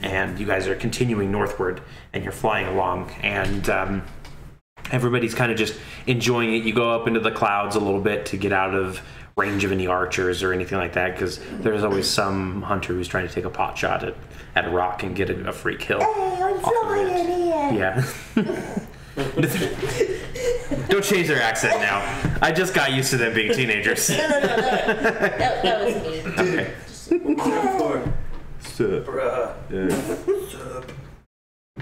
And you guys are continuing northward, and you're flying along, and everybody's kind of just enjoying it. You go up into the clouds a little bit to get out of range of any archers or anything like that, because there's always some hunter who's trying to take a pot shot at a rock and get a free kill. Hey, I'm flying in. Yeah. Don't change their accent now. I just got used to them being teenagers. No. That was me. Okay. Sup.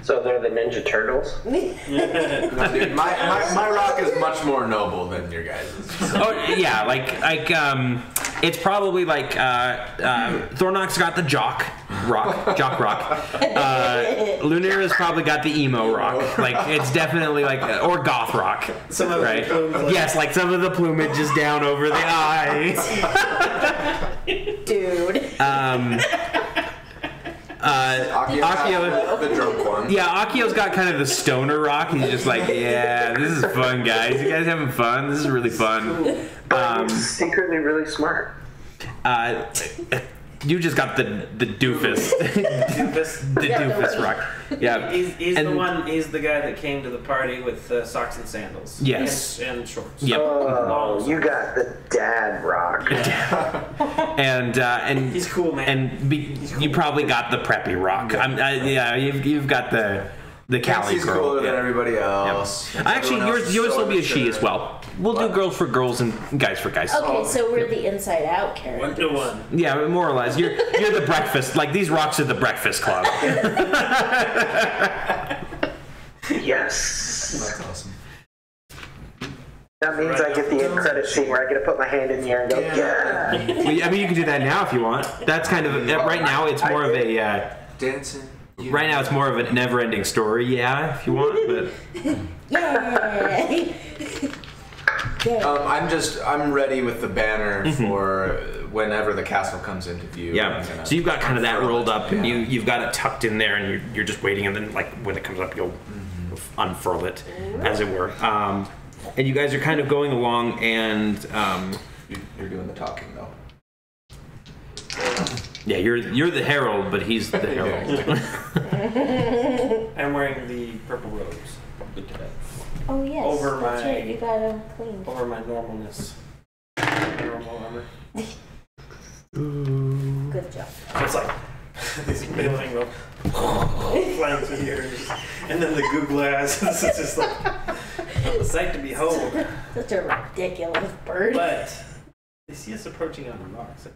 So they're the Ninja Turtles? No, dude, my rock is much more noble than your guys'. Oh yeah, like it's probably like Thornock's got the jock rock. Lunera's probably got the emo rock. Like it's definitely like or goth rock. Some of right? Yes, like some of the plumage is down over the eyes. Dude. Akio, the drunk one. Yeah, Akio's got kind of the stoner rock. He's just like, yeah, this is fun, guys. You guys having fun? This is really fun. He's secretly really smart. You just got the doofus. The doofus rock. Yeah. He's the guy that came to the party with socks and sandals. Yes. And shorts. Yep. Oh, you got the dad rock. and he's cool, man. And you probably got the preppy rock. You've got the Cali He's girl. cooler than everybody else. Yep. Actually, yours will be a she as well. We'll do girls for girls and guys for guys. Okay, so we're the inside out characters. 1-to-1. Yeah, more or less. You're the breakfast. Like these rocks are the breakfast club. Yes. That's awesome. That means I get the end credit scene where I get to put my hand in the air and go, yeah. Well, I mean, you can do that now if you want. That's kind of right now. It's more of a dancing. Right now, it's more of a never-ending story. Yeah, if you want, but I'm ready with the banner for whenever the castle comes into view. Yeah. So you've got kind of that rolled up, and you've got it tucked in there, and you're just waiting, and then like when it comes up, you'll unfurl it, as it were. And you guys are kind of going along, and you're doing the talking though. Yeah, you're the herald, but he's the herald. I'm wearing the purple robes. Good to bed. Oh yes. Over that's my- right. You got them clean. Over my normalness. Normal armor. Good job. So it's like this billowing rope flying through the air, and then the goo glass. It's just like a sight to behold. Such a ridiculous bird. But they see us approaching on the rocks, like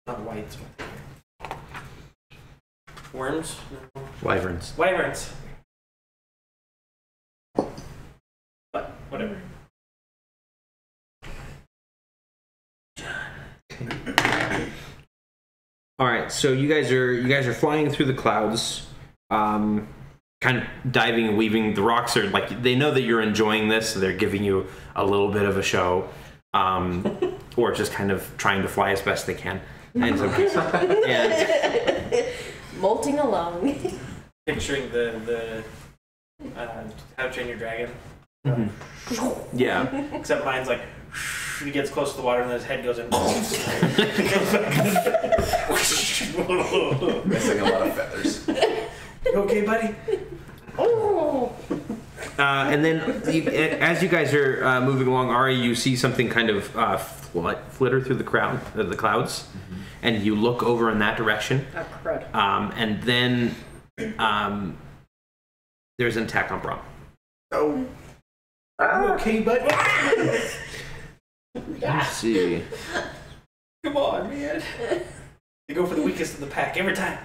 not whites. Worms? No. Wyverns. Wyverns. But whatever. All right, so you guys are flying through the clouds, kind of diving and weaving. The rocks are like they know that you're enjoying this, so they're giving you a little bit of a show, or just kind of trying to fly as best they can. In some cases. And molting along. Picturing the How to Train Your Dragon. Yeah. Except mine's like he gets close to the water and then his head goes in. Missing a lot of feathers. You okay, buddy? Oh. And then as you guys are moving along, Ari, you see something kind of flitter through the clouds, and you look over in that direction. Oh, crud. And then there's an attack on Brom. Oh. You okay, buddy? Let's see. Come on, man. They go for the weakest of the pack every time.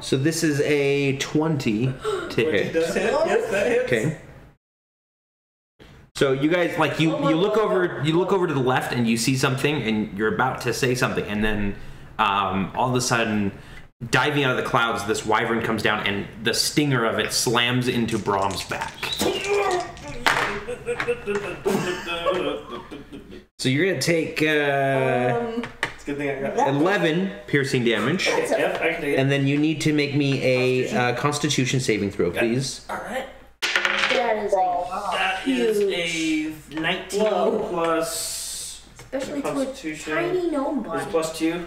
So this is a 20 to hit. Does hit? Yes, that hits. Okay. So you guys you look over to the left and you see something and you're about to say something, and then all of a sudden, diving out of the clouds, this wyvern comes down and the stinger of it slams into Brom's back. So you're gonna take It's a good thing I got that. 11 piercing damage. Okay, yep, I can take it. And then you need to make me a Constitution saving throw, please. Alright. That is That is a 19 Whoa. plus especially to a Constitution. tiny gnome Is body. plus 2.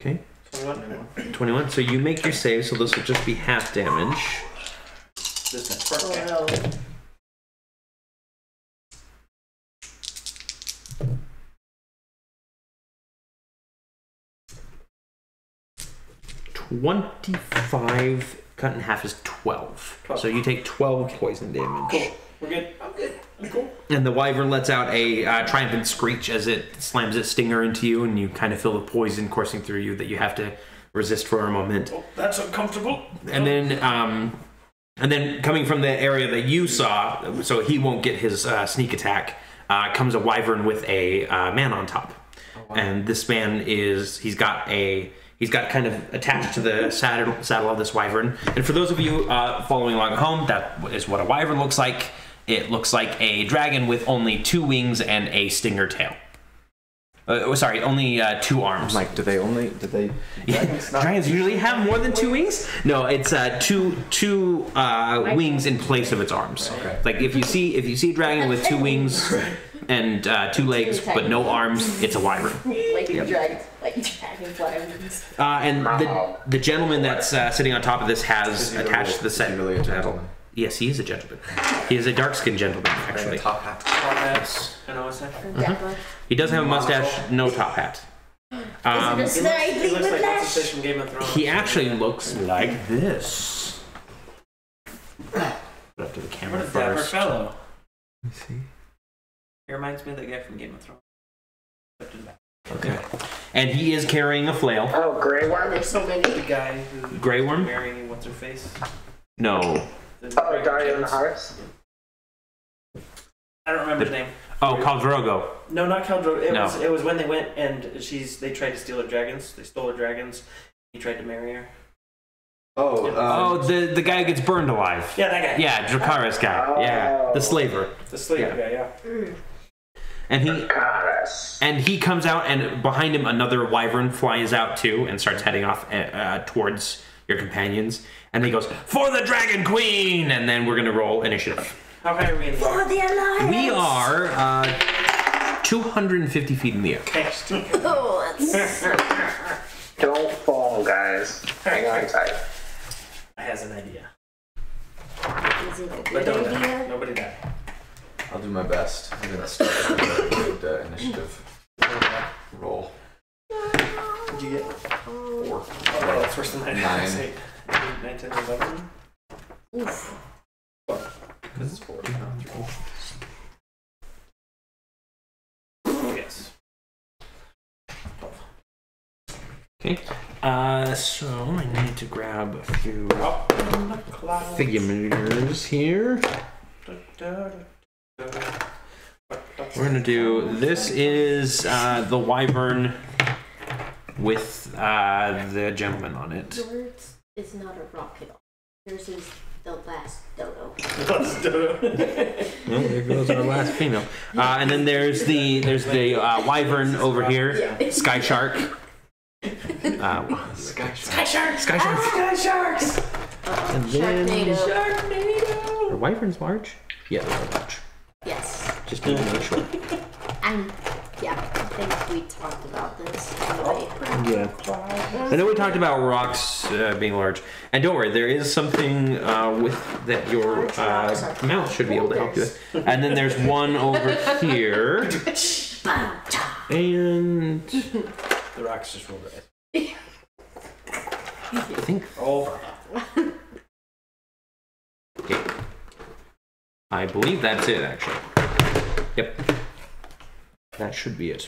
Okay. 21. 21. So you make your save, so this will just be half damage. This next part. Okay. Oh no. 25 cut in half is 12. So you take 12 poison damage. Cool. We're good. I'm good. I'm cool. And the wyvern lets out a triumphant screech as it slams its stinger into you, and you kind of feel the poison coursing through you that you have to resist for a moment. Oh, that's uncomfortable. And then coming from the area that you saw, so he won't get his sneak attack, comes a wyvern with a man on top. Oh, wow. And this man he's got kind of attached to the saddle of this wyvern. And for those of you following along at home, that is what a wyvern looks like. It looks like a dragon with only 2 wings and a stinger tail. Only 2 arms. Like, Dragons usually have more than 2 wings? No, it's two wings in place of its arms. Okay. Like if you see a dragon with 2 wings and 2 legs but no arms, it's a wyvern. Like dragonflies. And the gentleman that's sitting on top of this has attached to the set. Really a gentleman. Yes, he is a gentleman. He is a dark-skinned gentleman, actually. Top hat. Top hats. And a mustache. He does have a mustache, no top hat. Is it He looks like what's whiplash? his face from Game of Thrones. He actually looks like this. Put up to the camera What a dapper first. fellow. Let's see. He reminds me of that guy from Game of Thrones. Up to the back. Okay. And he is carrying a flail. Oh, Grey Worm? There's so many. The guy who Grey Worm? marrying what's her face? No. Oh, Dario and Hearts? I don't remember his name. Oh, Khal Drogo. No, not Khal Drogo. No. It was when they went and they tried to steal her dragons. They stole her dragons. He tried to marry her. Oh, The guy who gets burned alive. Yeah, that guy. Yeah, Dracarys guy. Yeah, the slaver. The slave guy, yeah. And he comes out, and behind him another wyvern flies out too and starts heading off towards your companions. And he goes, "For the Dragon Queen!" And then we're gonna roll initiative. How high are we in the air? the alliance. We are 250 feet in the air. Oh, that's... Don't fall, guys. Hang on tight. I has an idea. Is it a But good don't die. idea? Nobody die. I'll do my best. I'm gonna start with the initiative roll. What'd you get? 4. Oh, that's worse than mine. 9. 8, 9, 10, 11. Oof. Because it's 4. Yes. Okay. So I need to grab a few Up in the clouds. figures here. We're gonna do. This is the wyvern with the gentleman on it. Yours is not a rocket. Yours is the last dodo. Well, there goes our last female. And then there's the wyvern over here, Sky Shark. Sky Sky shark! Sky Shark. Sky sharks! And then Sharknado. are wyverns large? Yeah, they're large. Yes. Just need to make sure. And yeah, I think we talked about this. Anyway. Yeah. I know we talked about rocks being large. And don't worry, there is something with that your mouth should be able to help you with. And then there's one over here. And The rocks just rolled right. I think Over. okay. I believe that's it, actually. Yep. That should be it.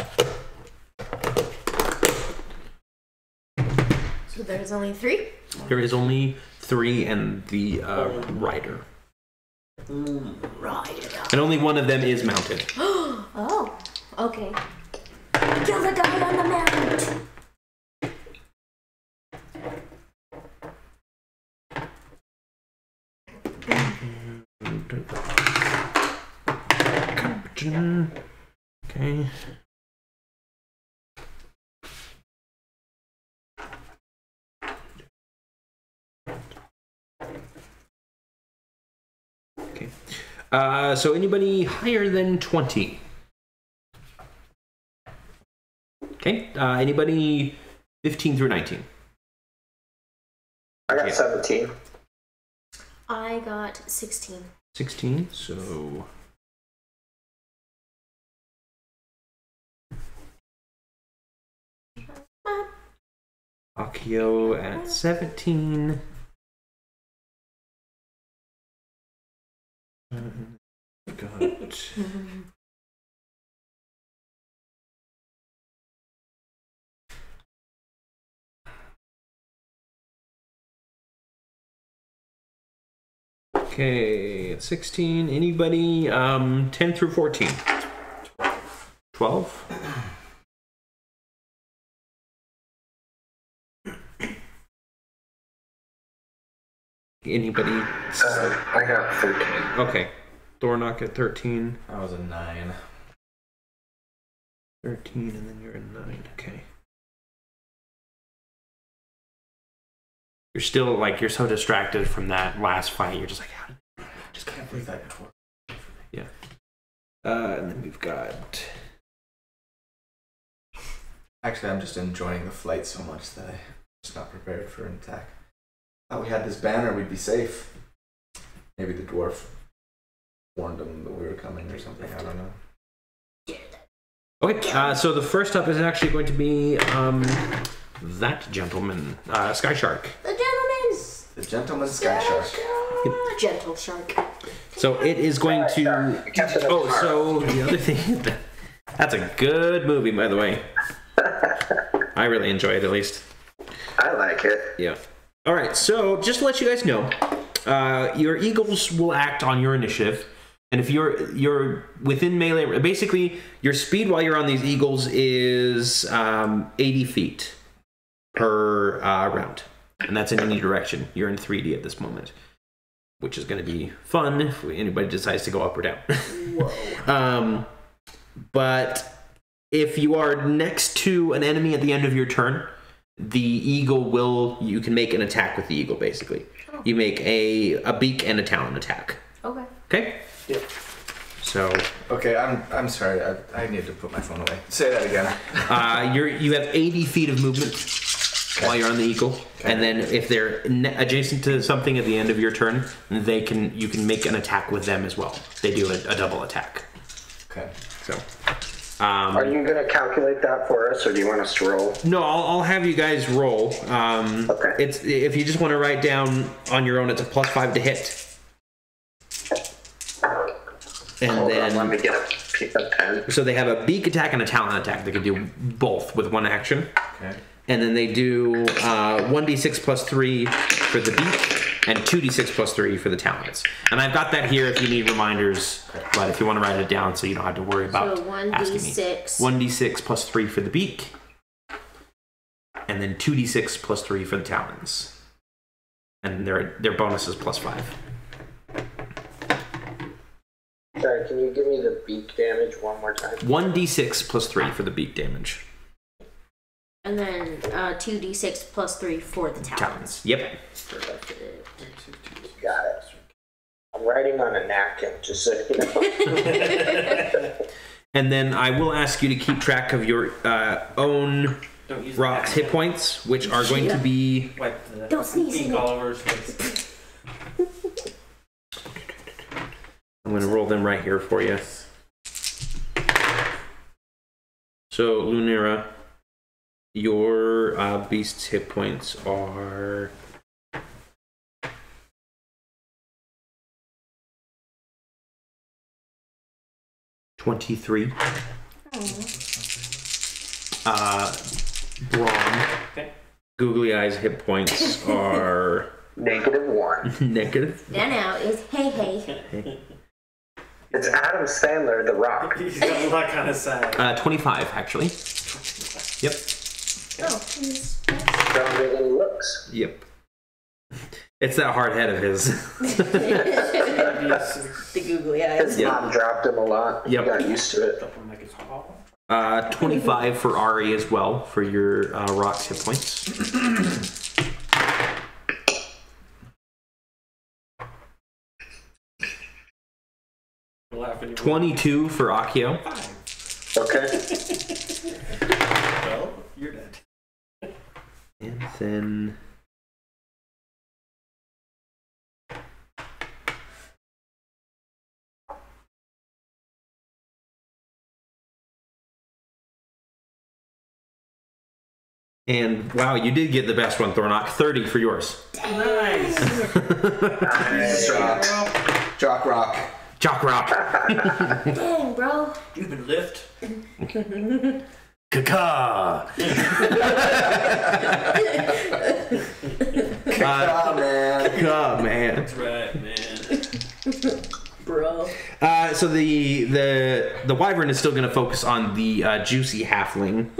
So there's only 3? There is only 3 and the rider. Right. And only one of them is mounted. Oh, okay. Kill the guy on the mount. Okay. Okay. So anybody higher than 20? Okay. Anybody 15 through 19? I got 17. I got 16. 16, so... Akio at 17. Got... Okay, at 16. Anybody 10 through 14? 12? Anybody? I got 13. Okay. Thornock at 13. I was a 9. 13, and then you're a 9. Okay. You're still, like, you're so distracted from that last fight. You're just like, how did I just Can't believe that before. Yeah. And then we've got... Actually, I'm just enjoying the flight so much that I'm just not prepared for an attack. Thought we had this banner, we'd be safe. Maybe the dwarf warned them that we were coming or something. I don't know. Okay, so the first up is actually going to be that gentleman, Sky Shark. The gentleman Sky Shark. Gentle shark. So it is going to... Oh, so the other thing... That's a good movie, by the way. I really enjoy it, at least. I like it. Yeah. All right, so just to let you guys know, your eagles will act on your initiative, and if you're within melee, basically your speed while you're on these eagles is 80 feet per round, and that's in any direction. You're in 3D at this moment, which is going to be fun if anybody decides to go up or down. Whoa. But if you are next to an enemy at the end of your turn, the eagle you can make an attack with the eagle, basically. Oh. You make a beak and a talon attack. Okay. Okay? Yep. So... Okay, I'm sorry. I need to put my phone away. Say that again. You have 80 feet of movement while you're on the eagle. Okay. And then if they're adjacent to something at the end of your turn, you can make an attack with them as well. They do a double attack. Okay. So... Are you going to calculate that for us, or do you want us to roll? No, I'll have you guys roll. Okay. It's if you just want to write down on your own, it's a +5 to hit. And Hold then on, let me get a pen. So they have a beak attack and a talon attack. They can do both with one action. Okay. And then they do 1d6 +3 for the beak and 2d6 +3 for the talons. And I've got that here if you need reminders, but if you want to write it down so you don't have to worry about asking me. 1d6 +3 for the beak, and then 2d6 +3 for the talons. And their bonus is +5. Sorry, can you give me the beak damage one more time? 1d6 +3 for the beak damage. And then 2d6 +3 for the talons. Yep. Got it. I'm writing on a napkin, just so you know. And then I will ask you to keep track of your own rocks hit points, which are going to be... Don't sneeze in it. All over his face. I'm going to roll them right here for you. So, Lunera, your beast's hit points are... 23. Brawn. Okay. Googly Eyes hit points are... -1. Negative. Now is hey. It's Adam Sandler, The Rock. He's got a lot kind of sad. 25, actually. Yep. Oh, he's... Stronger than he looks. Yep. It's that hard head of his. The googly eyes. His mom dropped him a lot. Yep. He got used to it. 25 for Ari as well for your rocks hit points. Laugh when you 22 for Akio. Okay. Well, you're dead. And then... And wow, you did get the best one, Thornock. 30 for yours. Nice. Jock rock. Jock rock. Dang, bro. You've been lift. Caca. Man. Oh man. That's right, man. Bro. So the wyvern is still going to focus on the juicy halfling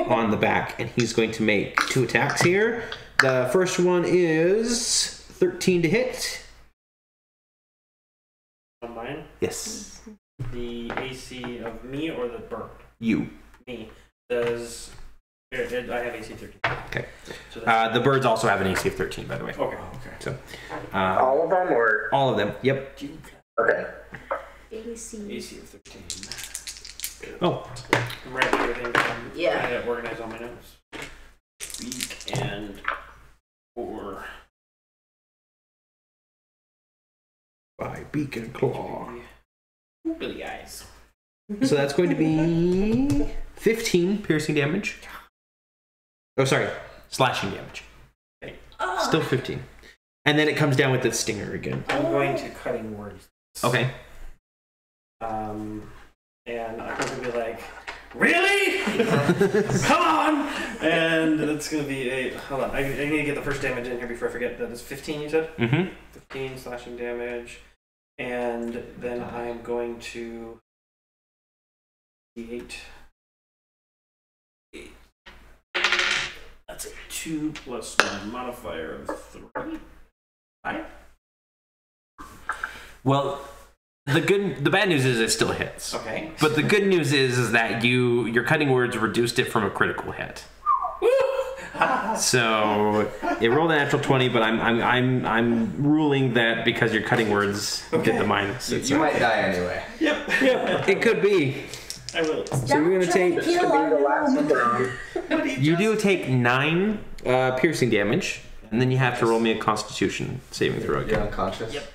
on the back, and he's going to make 2 attacks here. The first one is 13 to hit. On mine? Yes. The AC of me or the bird? You. Me. Does... I have AC 13. Okay. So that's... The birds also have an AC of 13, by the way. Okay. So, All of them, or all of them. Yep. okay? AC of 13. Oh. I'm writing everything down. Yeah. Trying to organize all my notes. Beak and 4. By beak and claw. Billy eyes. So that's going to be 15 piercing damage. Oh, sorry. Slashing damage. Okay. Still 15. And then it comes down with the stinger again. I'm going to cutting words. Okay. And I'm going to be like, really? Come on! And it's going to be a... Hold on. I need to get the first damage in here before I forget. That is 15, you said? Mm-hmm. 15 slashing damage. And then I'm going to... D8. That's a 2 plus my modifier of 3. 5? Well, the bad news is it still hits. Okay. But the good news is that your cutting words reduced it from a critical hit. So it rolled a natural 20, but I'm ruling that because your cutting words did the minus. You might die anyway. Yep. It could be. I will. So you're gonna take. You do take 9 piercing damage, and then you have to roll me a Constitution saving throw You're again. unconscious. Yep.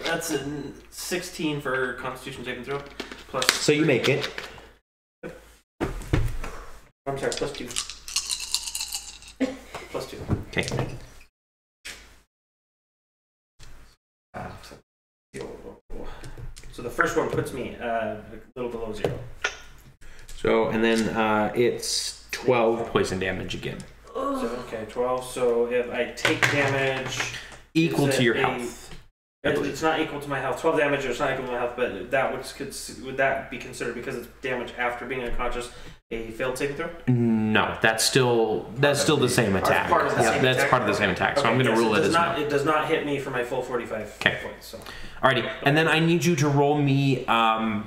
That's a 16 for Constitution saving throw. Plus. So you make it. I'm sorry. Plus 2. Plus 2. Okay. So the first one puts me a little below 0. So and then it's 12 poison damage again, So, okay, 12. So if I take damage equal is to it your a- health. I believe. It's not equal to my health. 12 damage or it's not equal to my health, but that would that be considered, because it's damage after being unconscious, a failed saving throw? No, that's still the same attack. Part of the same That's attack? part of the same attack. So Okay, I'm going to yes, rule it as not, no. it does not hit me for my full 45 Okay. points. So. Alrighty, and then I need you to roll me we'll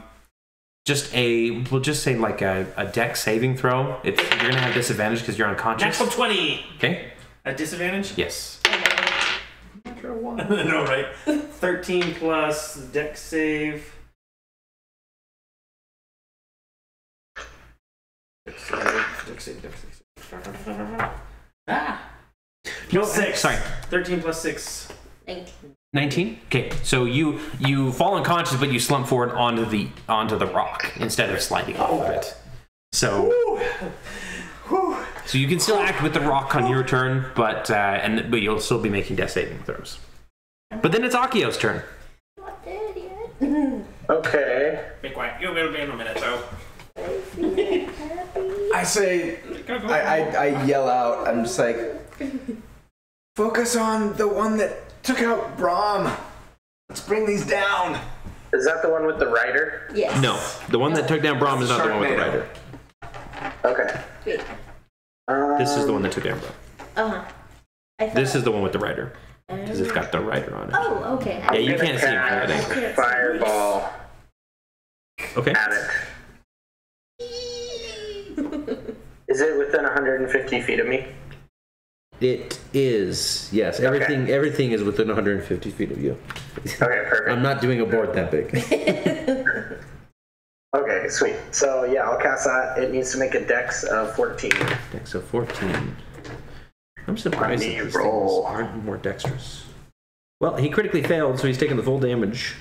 just say like a dex saving throw. You're going to have disadvantage because you're unconscious. Natural 20! Okay. At disadvantage? Yes. No, right? 13 plus dex save. Dex save. Ah! No, 6. sorry. 13 plus 6. 19. Okay, so you fall unconscious, but you slump forward onto the rock instead of sliding off of it. So you can still act with the rock on your turn, but you'll still be making death saving throws. But then it's Akio's turn. Not dead yet. Okay. Be quiet. You will be in a minute, though. I say, I yell out. I'm just like, focus on the one that took out Brahm. Let's bring these down. Is that the one with the rider? Yes. No, the one that took down Brahm is not the one with the rider. Okay. Wait. This is the one that took down Brahm. I This is the one with the rider. Because it's got the rider on it. Oh, okay. Yeah, you can't see it from cast that angle. Fireball Okay. at it. Is it within 150 feet of me? It is. Yes. Everything is within 150 feet of you. Okay, perfect. I'm not doing a board that big. Okay, sweet. So yeah, I'll cast that. It needs to make a dex of 14. Dex of 14. I'm surprised that these things aren't more dexterous. Well, he critically failed, so he's taking the full damage.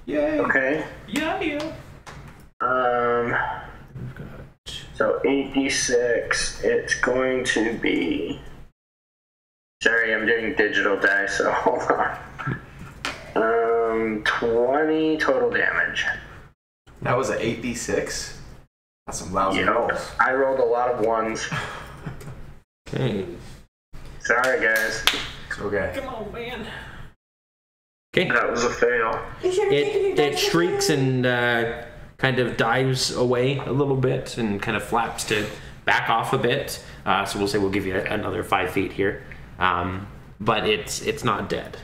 Yay. Okay. Yeah. So 8d6. It's going to be. Sorry, I'm doing digital dice, so hold on. 20 total damage. That was an 8d6? That's some lousy rolls. I rolled a lot of ones. Okay. Sorry, guys. It's okay. Come on, man. Okay. That was a fail. It shrieks and kind of dives away a little bit and kind of flaps to back off a bit. So we'll say we'll give you another 5 feet here. But it's not dead.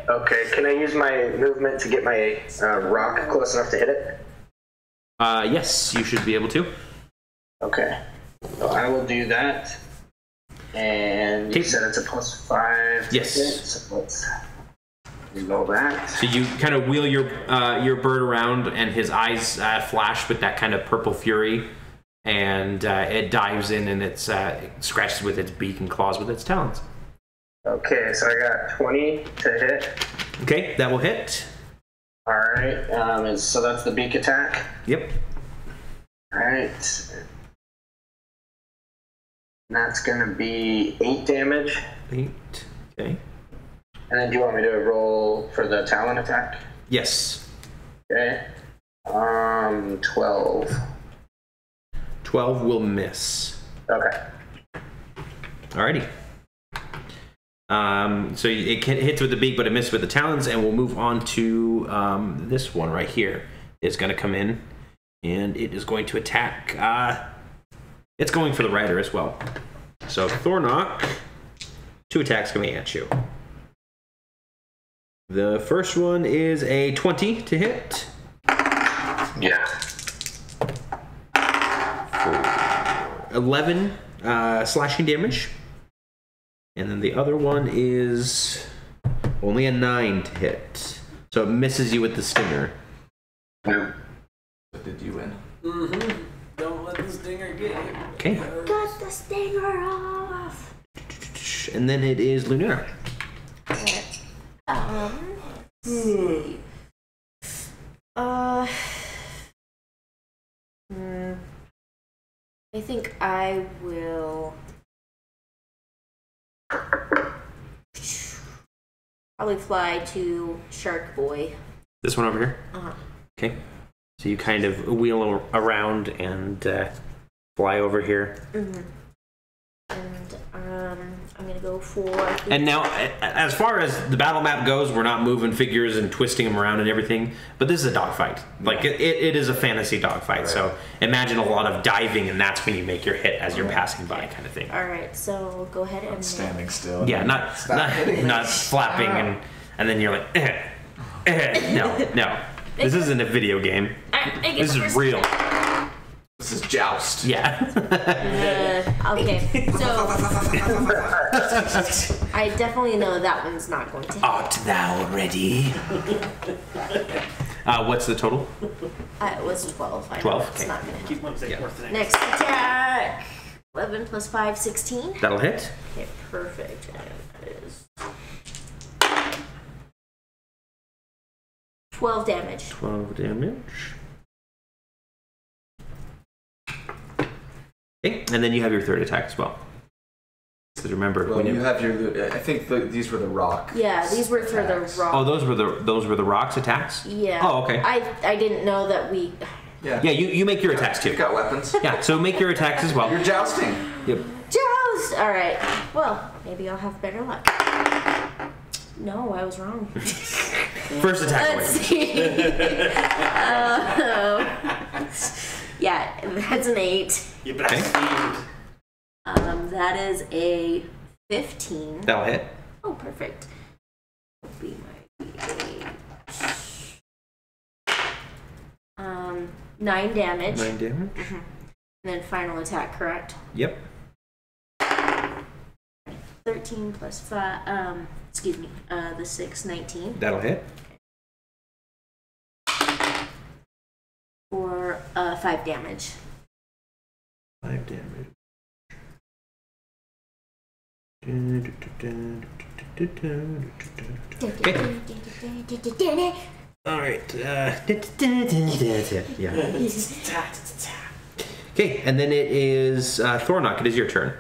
Okay, can I use my movement to get my rock close enough to hit it? Yes, you should be able to. Okay. So I will do that. And you said it's a +5. Yes. So let's roll that. So you kind of wheel your bird around, and his eyes flash with that kind of purple fury, and it dives in and it scratches with its beak and claws with its talons. Okay, so I got 20 to hit. Okay, that will hit. All right. So that's the beak attack. Yep. All right. And that's going to be 8 damage. 8. Okay. And then do you want me to roll for the talon attack? Yes. Okay. 12. 12 will miss. Okay. Alrighty. So it hits with the beak, but it missed with the talons, and we'll move on to this one right here. It's going to come in, and it is going to attack. It's going for the rider as well. So Thornock, 2 attacks coming at you. The first one is a 20 to hit. Yeah. 11 slashing damage. And then the other one is only a 9 to hit. So it misses you with the stinger. Nope. But did you win? Mm-hmm. Don't let the stinger get you. Okay. Got the stinger off. And then it is Lunera. Let's see. I think I will probably fly to Shark Boy. This one over here? Uh-huh. Okay. So you kind of wheel around and fly over here. Mm-hmm. And I'm gonna go for. And now, as far as the battle map goes, we're not moving figures and twisting them around and everything. But this is a dogfight. Like it is a fantasy dogfight. Right. So imagine a lot of diving, and that's when you make your hit as you're passing by, kind of thing. All right. So go ahead and Standing still. Yeah, not flapping and then you're like, no. This isn't a video game. This is real. This is Joust. Yeah. Okay, so I definitely know that one's not going to hit. Art thou ready? What's the total? It was 12. I know 12? it's Okay. not going to hit. Keep one thing worth the Next attack. 11 plus 5, 16. That'll hit. Okay, perfect. And that is 12 damage. 12 damage. Okay, and then you have your third attack as well. So remember, Well, you have your. I think these were the rock. Yeah, these were for the rock. Oh, those were the rocks attacks. Yeah. Oh, okay. I didn't know that we. Yeah. Yeah, you make your attacks too. You got weapons. Yeah, so make your attacks as well. You're jousting. Yep. Joust! All right. Well, maybe I'll have better luck. No, I was wrong. First attack. Let's see. Yeah, that's an 8. You bastard. That is a 15. That'll hit. Oh, perfect. Will be my D8. 9 damage. 9 damage. And then final attack, correct? Yep. 14 plus 5. Excuse me. The 6, 19. That'll hit. For 5 damage. 5 damage. Okay. All right. Yeah. Okay, and then it is Thornock. It is your turn.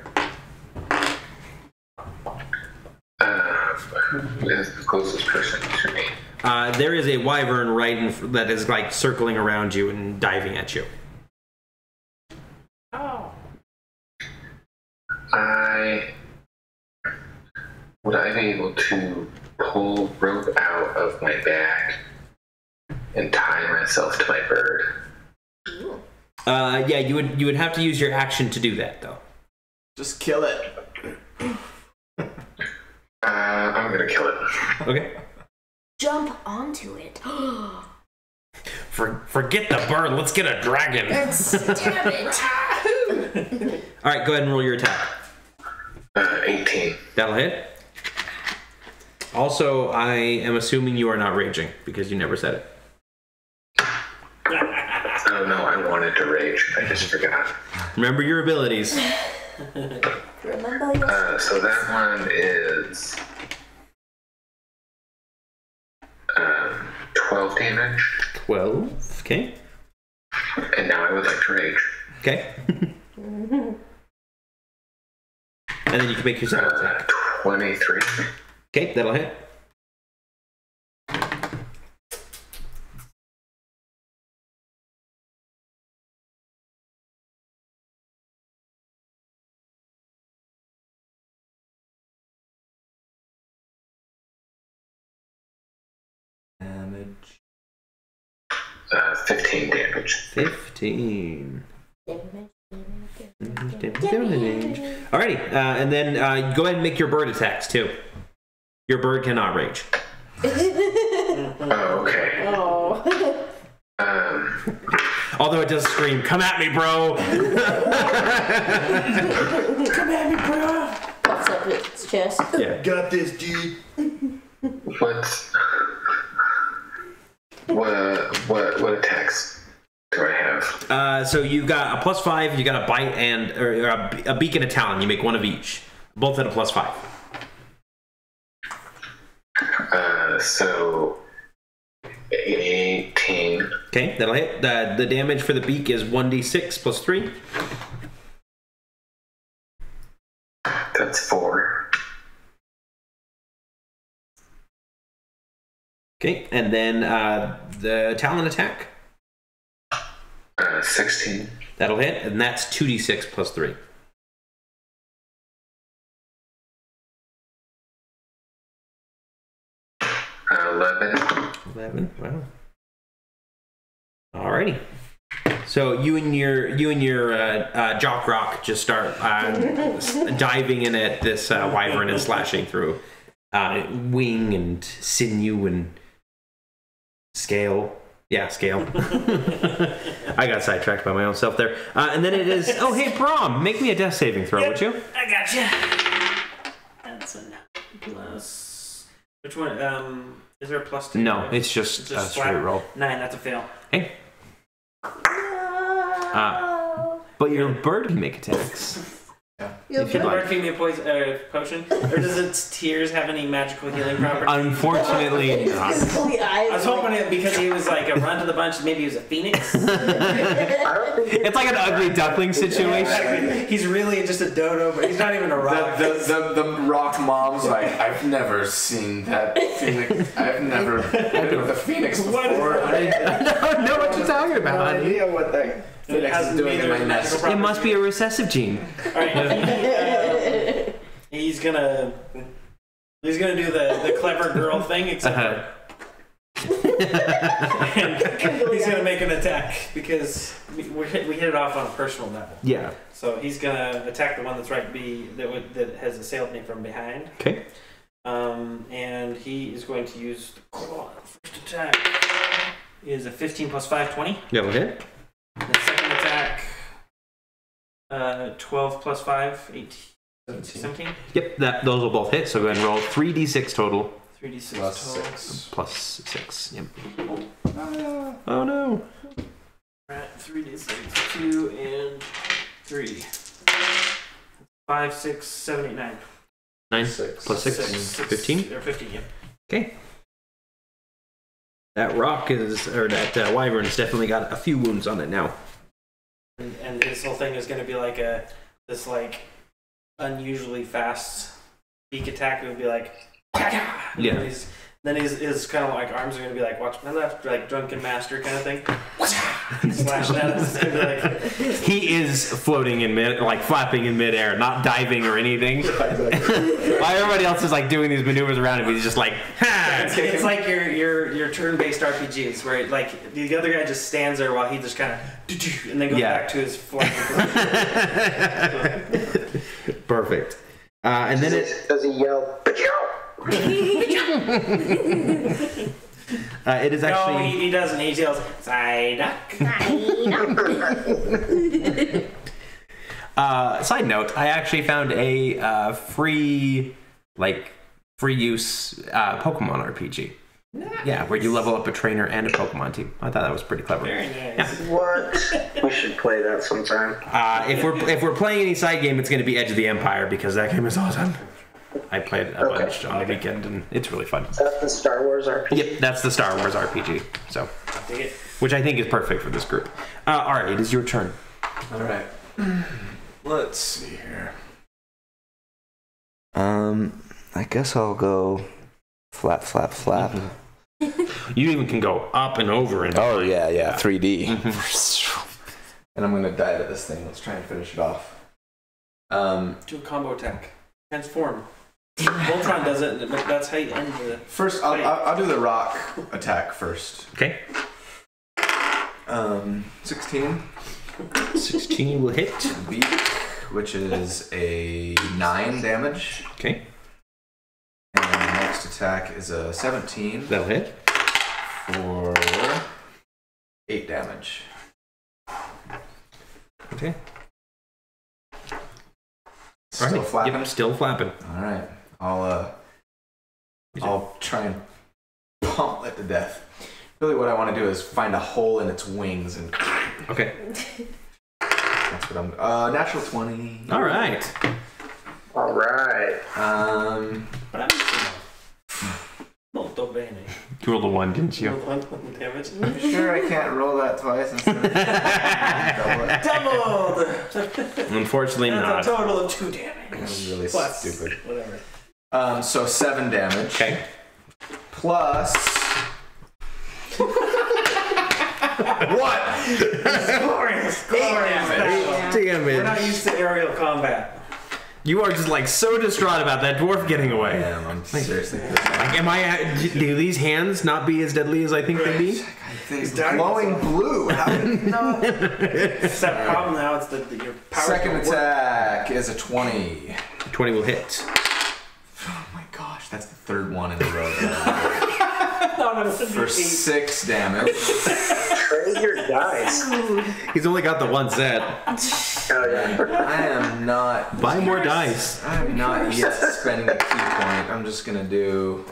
Who is the closest person to me? There is a wyvern right that is like circling around you and diving at you. Would I be able to pull rope out of my bag and tie myself to my bird? Yeah, you would have to use your action to do that though. Just kill it. I'm gonna kill it. Okay. Jump onto it. Forget the bird. Let's get a dragon. Damn it. All right, go ahead and roll your attack. 18. That'll hit. Also, I am assuming you are not raging because you never said it. Oh no, I wanted to rage. I just forgot. Remember your abilities. Remember your So that one is 12 damage. 12. Okay. And now I would like to rage. Okay. And then you can make your second attack. 23. Okay, that'll hit. Damage. 15 damage. 15. damage. Alrighty, and then go ahead and make your bird attacks too. Your bird cannot rage. Oh, okay. Oh. Although it does scream, "Come at me, bro!" Come at me, bro. Puffs up its chest. Yeah. Got this, dude. What attacks do I have? So you've got a +5, you got a bite and or a beak and a talon. You make one of each. Both at a +5. So 18. Okay, that'll hit. The damage for the beak is 1d6 +3. That's 4. Okay, and then the talon attack. 16. That'll hit, and that's 2d6 +3. 11. Wow. Alrighty. So you and your jock rock just start diving in at this wyvern and slashing through wing and sinew and scale. Yeah, scale. I got sidetracked by my own self there. And then it is. Oh, hey, Brom, make me a death saving throw, would you? I gotcha. That's a plus. Which one? Is there a plus 2? No, it's just a straight roll. 9. That's a fail. Hey. But your bird can make attacks. If you'd Can like. bird feed me a potion? Or does its tears have any magical healing properties? Unfortunately, not. I was hoping it because he was like a run to the bunch. Maybe he was a phoenix. It's like an ugly duckling situation. He's really just a dodo, but he's not even a rock. The rock mom's like, I've never seen that phoenix. I've never been with a phoenix before. I don't know what you're talking about. idea what that phoenix is doing in my nest. It must be a recessive gene. All right. He's gonna do the clever girl thing, except and he's gonna make an attack because we hit it off on a personal level. Yeah. So he's gonna attack the one that's right that has assailed me from behind. Okay. And he is going to use first attack is a 15 plus 5, 20. Yeah, we'll hit. The second attack, 12 plus 5, 18. 17. Yep, those will both hit. So go ahead and roll 3d6 total. 3d6 Plus total. 6. Plus 6. Yep. Oh no. Alright, 3d6, 2 and 3. 5, 6, 7, 8, 9. 9 6. plus 6. 15? Or 15, yep. Okay. That rock is, or that wyvern has definitely got a few wounds on it now. And this whole thing is going to be like this like unusually fast beak attack. It would be like, Yeah. Then his kind of like arms are going to be like, watch my left, like drunken master kind of thing. Slashing at us. It's gonna be like, He is floating in mid, like flapping in midair, not diving or anything. While everybody else is like doing these maneuvers around him, he's just like, ha! it's like your turn-based RPGs where like the other guy just stands there while he just kind of and then goes back to his flight. Perfect. And then Does he yell? it is actually. No, he doesn't. He yells, "Psyduck." Side note: I actually found a free use Pokemon RPG. Nice. Yeah, where you level up a trainer and a Pokemon team. I thought that was pretty clever. Very nice. What? We should play that sometime. If we're playing any side game, it's going to be Edge of the Empire because that game is awesome. I played a bunch on the weekend, and it's really fun. Is that the Star Wars RPG? Yep, that's the Star Wars RPG. So, Dig it. which I think is perfect for this group. All right, it is your turn. All right. Let's see here. I guess I'll go flap, flap, flap. You even can go up and over and. Oh yeah, 3D. And I'm gonna dive at this thing. Let's try and finish it off. Do a combo attack. Transform. Voltron does it, and that's how you end the. First, I'll do the rock attack first. Okay. 16. 16 will hit. Beak, which is a 9 damage. Okay. And the next attack is a 17 That'll hit. for 8 damage. Okay. Still Right. flapping? Yep, still flapping. All right. I'll try and pummel it to death. Really, what I want to do is find a hole in its wings and. Okay. That's what I'm. Natural 20. All right. All right. Molto bene. You rolled a 1, didn't you? 1 damage. I'm sure I can't roll that twice instead of double it. Doubled! Unfortunately, not. That's a total of 2 That damage. was really Plus, stupid. whatever. So 7 damage. Okay. Plus. What? Glorious! Damn We're not used to aerial combat. You are just like so distraught about that dwarf getting away. Damn, I'm seriously pissed off. Like, do these hands not be as deadly as I think they be? It's glowing blue. How did you know? Except problem now it's your power. Second attack is a 20. 20 will hit. Oh my gosh, that's the third one in a row. For 6 damage. Trade your dice. He's only got the one set. Oh yeah. I am not. Buy more dice. I am not yet spending a key point. I'm just gonna do.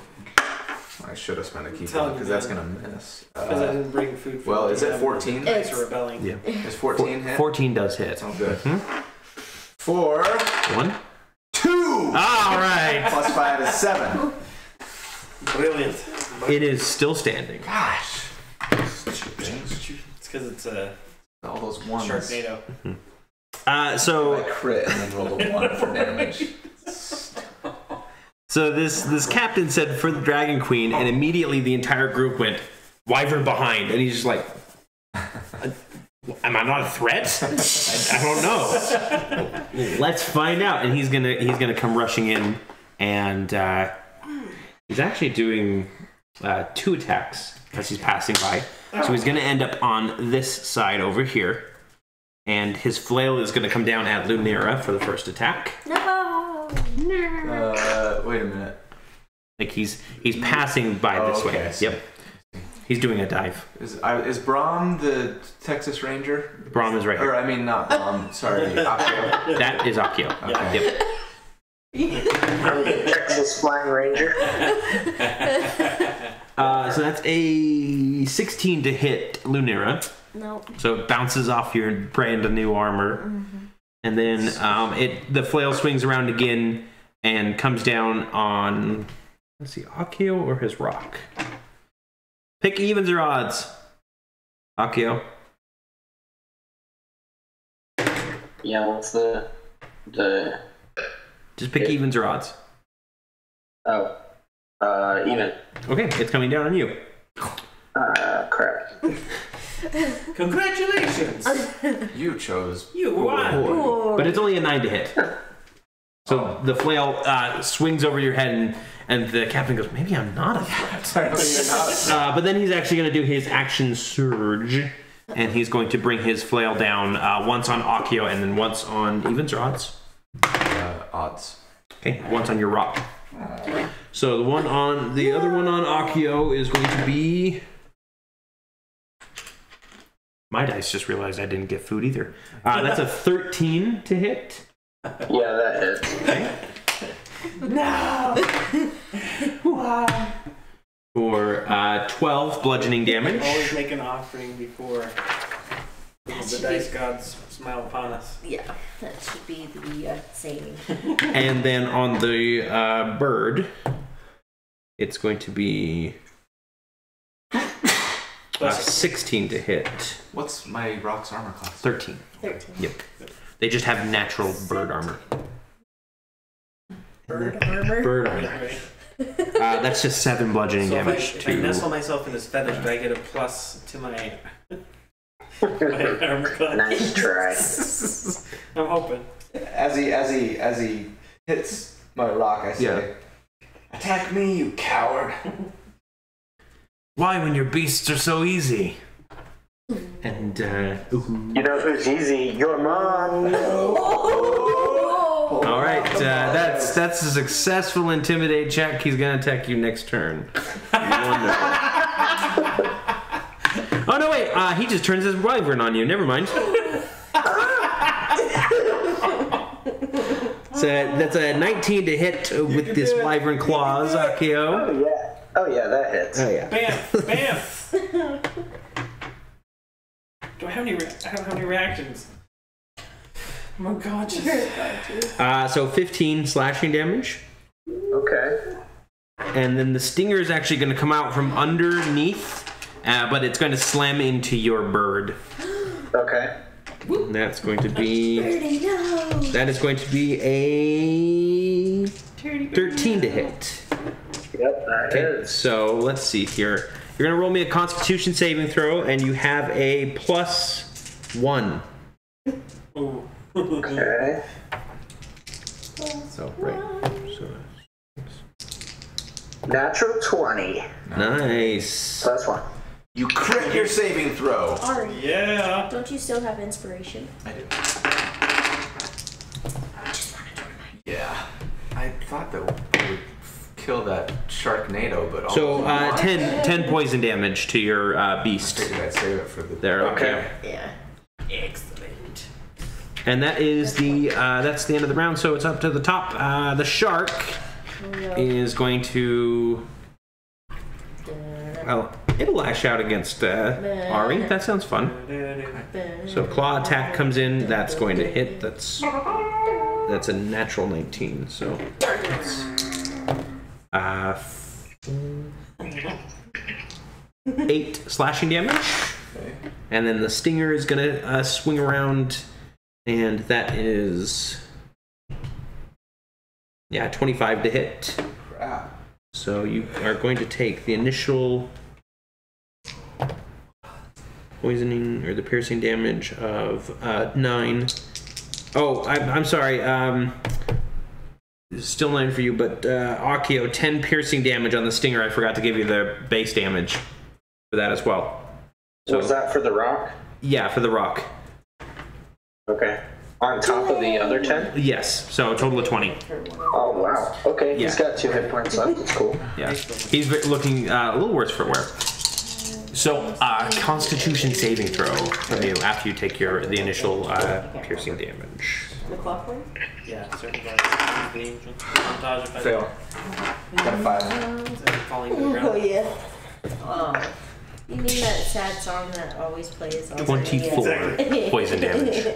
I should have spent a key point because that's gonna miss. Because I didn't bring food for Well, the is it 14? Dice are rebelling. Yeah. Is 14 hit? 14 does hit. Oh, good. For 1. 2. All right. Plus 5 is 7. Brilliant. It is still standing. Gosh. It's because it's a All those ones. Sharknado. I So crit and then rolled a 1 for damage. this captain said for the Dragon Queen, and immediately the entire group went wyvern behind, and he's just like, am I not a threat? I don't know. Let's find out. And he's gonna come rushing in, and he's actually doing 2 attacks because he's passing by. So he's gonna end up on this side over here, and his flail is gonna come down at Lunera for the first attack. No. Wait a minute. Like he's passing by this okay, I way. see. Yep. He's doing a dive. Is Brahm the Texas Ranger? Brahm is right Or here. I mean, not Brahm. Sorry, Akio. That is Akio. Okay. Yep. I'm the Texas Flying Ranger. So that's a 16 to hit Lunera. Nope. So it bounces off your brand new armor. And then the flail swings around again and comes down on, let's see, Akio or his rock? Pick evens or odds. Akio. Yeah, what's the Just pick evens or odds. Oh. Even. Okay, it's coming down on you. Crap. Congratulations! You chose. You won! But it's only a 9 to hit. So the flail swings over your head, and the captain goes, maybe I'm not a threat. But then he's actually going to do his action surge, and he's going to bring his flail down once on Akio and then once on evens or odds? Odds. Okay, once on your rock. So the other one on Akio is going to be... My dice just realized I didn't get food either. That's a 13 to hit. Yeah, that hits. Okay. No! Why? For 12 bludgeoning damage. Always make an offering before the dice gods smile upon us. Yeah, that should be the saying. And then on the bird, it's going to be 16 to hit. What's my rock's armor class? 13. 13. Yep. They just have natural bird armor. Bird armor? Bird armor. That's just 7 bludgeoning damage. If I nestle myself in his feathers, do I get a plus to my armor class? Nice try. I'm hoping. As he hits my rock, I say, "Attack me, you coward!" Why, when your beasts are so easy? And You know who's easy? Your mom. all right, that's a successful intimidate check. He's gonna attack you next turn. Wonderful. Oh no, wait! He just turns his wyvern on you. Never mind. So that's a 19 to hit with this wyvern claws, Akio. Oh yeah, that hits. Oh yeah. Bam! Bam! Do I have any reactions? Oh my god, So 15 slashing damage. Okay. And then the stinger is actually going to come out from underneath, but it's going to slam into your bird. Okay. And that's going to be... Birdie, no! That is going to be a 13 to hit. Yep, that Okay, is. so let's see here. You're going to roll me a Constitution saving throw, and you have a +1. Okay. So, right. So, Natural 20. nice. +1. You crit your saving throw. Ari, Yeah! don't you still have inspiration? I do. Just wanted to remind Yeah. I thought that we would kill that Sharknado, but So, 10 poison damage to your beast. I figured I'd save it for the. There, okay. you. Yeah. Excellent. And that is that's the end of the round, so it's up to the top. The shark is going to... Well, it'll lash out against Ari. That sounds fun. So claw attack comes in. That's going to hit. That's a natural 19. So 8 slashing damage. Okay. And then the stinger is gonna swing around, and that is 25 to hit. Crap. So you are going to take the initial poisoning or the piercing damage of 9. Oh, I'm sorry. Still 9 for you, but Akio, 10 piercing damage on the stinger. I forgot to give you the base damage for that as well. So, Was that for the rock? yeah, for the rock. Okay. On top of the other 10? Yes, so a total of 20. Oh, wow. Okay, he's Yeah. got 2 hit points left. That's cool. Yeah, he's looking a little worse for wear. So, Constitution saving throw from you after you take the initial piercing damage. McLaughlin? Yeah, certain guys. The angel. Montage if I Fail. Got a 5. falling to the ground. Oh, yeah. Oh. You mean that sad song that always plays? 24 poison damage.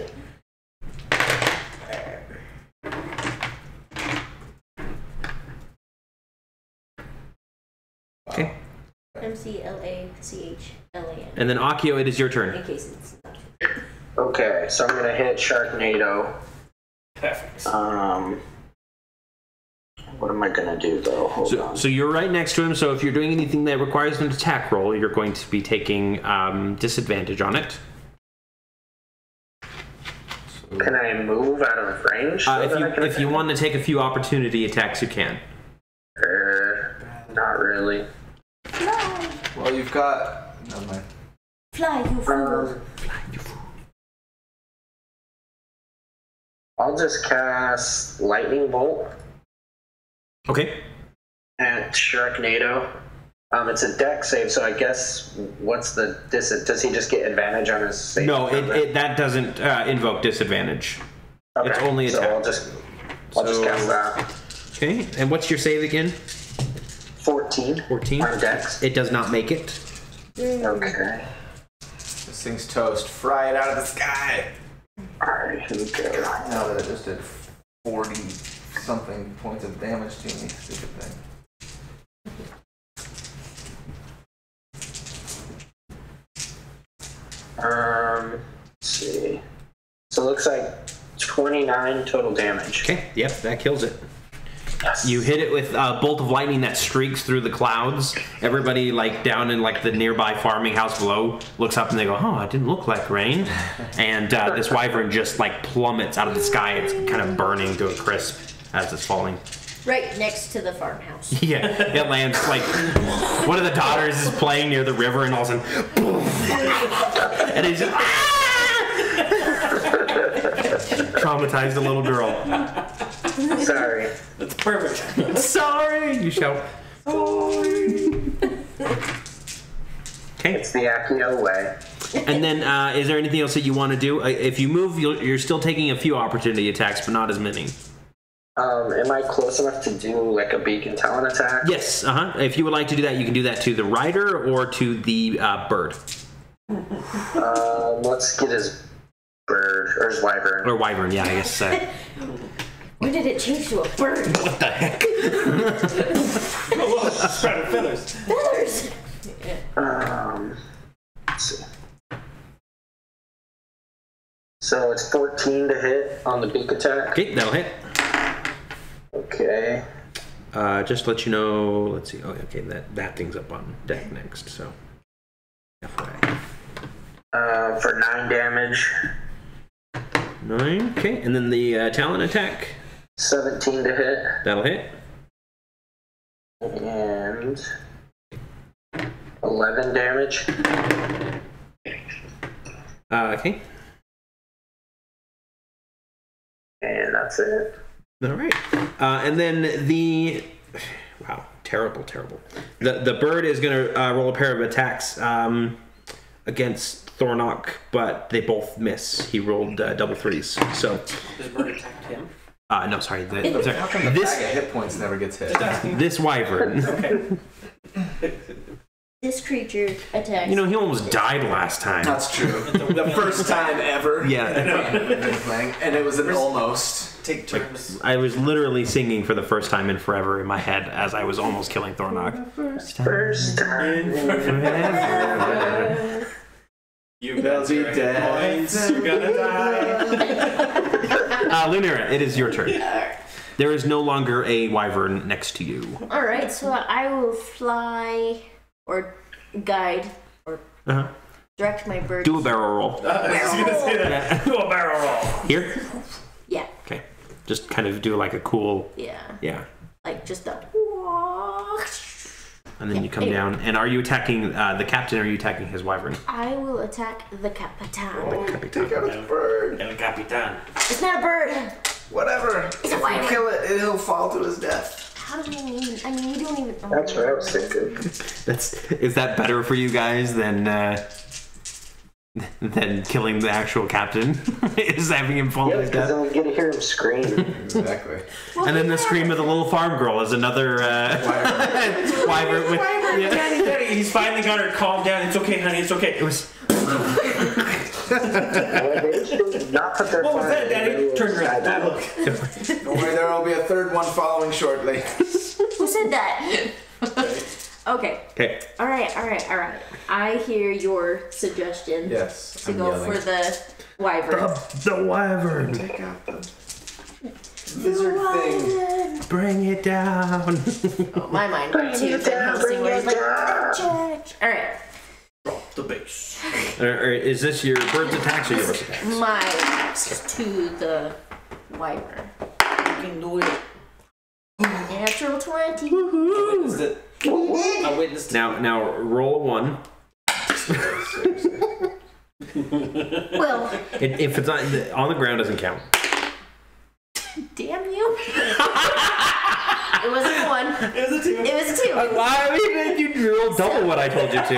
Okay. MCLACHLAN. And then Akio, it is your turn. In case it's not. Okay, so I'm gonna hit Sharknado. Perfect. What am I gonna do though? Hold on. So you're right next to him, so if you're doing anything that requires an attack roll, you're going to be taking disadvantage on it. Can I move out of range? If you want to take a few opportunity attacks, you can. Not really. Fly! Well, you've got. Never mind. Fly, you fool! I'll just cast Lightning Bolt Okay. at Sharknado. It's a deck save, so I guess what's the does he just get advantage on his save? No, that doesn't invoke disadvantage. Okay, It's only attack. So I'll just cast that. Okay, and what's your save again? 14. 14. On dex. It does not make it. Okay. This thing's toast. Fry it out of the sky. Alright, here we go. Now that it just did 40 something points of damage to me. Stupid thing. Let's see. So it looks like 29 total damage. Okay, yep, that kills it. Yes. You hit it with a bolt of lightning that streaks through the clouds. Everybody, down in the nearby farming house below, looks up and they go, "Oh, it didn't look like rain." And this wyvern just plummets out of the sky. It's kind of burning to a crisp as it's falling. Right next to the farmhouse. Yeah, it lands one of the daughters is playing near the river, and all of a sudden, boom, and it's just traumatized the little girl. Sorry. That's perfect. Sorry, you shout. Sorry. Okay. It's the Akio way. And then, is there anything else that you want to do? If you move, you're still taking a few opportunity attacks, but not as many. Am I close enough to do a beacon talon attack? Yes. If you would like to do that, you can do that to the rider or to the bird. Let's get his bird or his wyvern. Or wyvern, yeah, I guess. When did it change to a bird? What the heck? Spread of feathers. Feathers! Let's see. So it's 14 to hit on the beak attack. Okay, that'll hit. Okay. Just to let you know, let's see. Oh, okay, that thing's up on deck next, so. FYI. For 9 damage. 9, okay, and then the talon attack. 17 to hit. That'll hit. And 11 damage. Okay. And that's it. All right. And then wow, terrible. The bird is going to roll a pair of attacks against Thornock, but they both miss. He rolled double 3s. So. Does bird attack him? No, sorry. How come the bag of hit points never gets hit? This wyvern. Okay. This creature attacks. He almost died last time. That's true. The first time ever. Yeah. And it was an almost. Take turns. I was literally singing for the first time in forever in my head as I was almost killing Thornock. First time. Forever. You will be dead. You're gonna die. Lunera, it is your turn. There is no longer a wyvern next to you. Alright, so I will fly or guide or direct my bird. Do a barrel roll. I was gonna say that. Do a barrel roll. Here? Yeah. Okay. Just kind of do a cool. Yeah. Yeah. Just a. And then you come down. And are you attacking the captain or are you attacking his wyvern? I will attack the Capitan. Take out his bird. El Capitan. It's not a bird. Whatever. It's a wyvern. Kill it, it'll fall to his death. How do you even? I mean, you don't even. Oh, That's what I was thinking. Is that better for you guys than killing the actual captain? Is having him fall Yeah, to his because death? then we get to hear him scream. Exactly. And then the scream of the little farm girl is another wyvern with. Yeah. Daddy, he's finally got her calmed down. It's okay, honey. It's okay. It was. Not put their What was that, Daddy? Turn around. Don't look. Don't worry, there will be a third one following shortly. Who said that? Okay. Okay. All right. I hear your suggestion Yes. to I'm go yelling. for the wyvern. The wyvern. Take out the lizard thing. Bring it down. Oh, my mind went to Ben Helsing where he's like, the church. All right. The base. Or is this your bird's attacks or yours attacks? My axe to the wyvern. You can do it. Natural 20. I witnessed it. I witnessed it. Now roll a 1. Well, If it's on the ground, doesn't count. damn you. It wasn't a 1. It was a 2. It was a 2. Why? You rolled double what I told you to.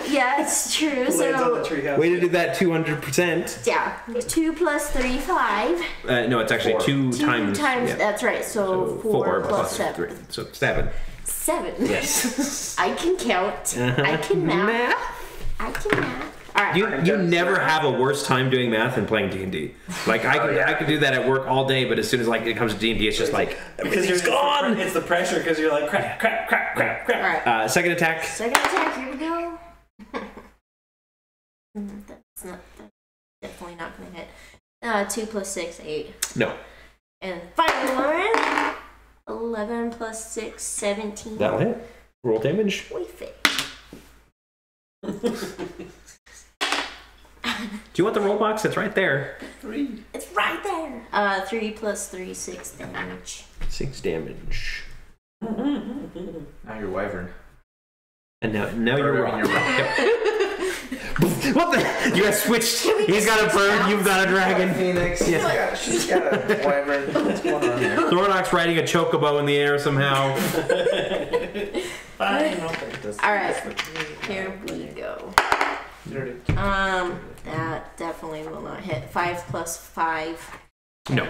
Yeah, it's true. Lands on the So, treehouse. Way to do that 200%. yeah. 2 plus 3, 5. No, it's actually 2 2 times. times, Yeah. that's right. So, 4 plus 7. 3. So 7. 7. Yes. I can count. I can math. I can math. All right. You never have a worse time doing math than playing D&D. Like I could do that at work all day, but as soon as like it comes to D&D, it's just like everything's gone. It's the pressure because you're like crap. All right. Second attack. Second attack. Here we go. That's definitely not going to hit. 2 plus 6, 8. No, And final one. 11 plus 6, 17. that'll hit. Roll damage. We fit. Do you want the roll box? It's right there. It's right there. 3 plus 3, 6 damage. 6 damage. Now you're wyvern. And now you're Or wrong. you're wrong. What the? You guys switched. He's got a bird. You've got a dragon. Phoenix. Yeah. She's got a wyvern. What's going on here? Thornock's riding a chocobo in the air somehow. Alright. Here we go. That definitely will not hit. 5 plus 5. No.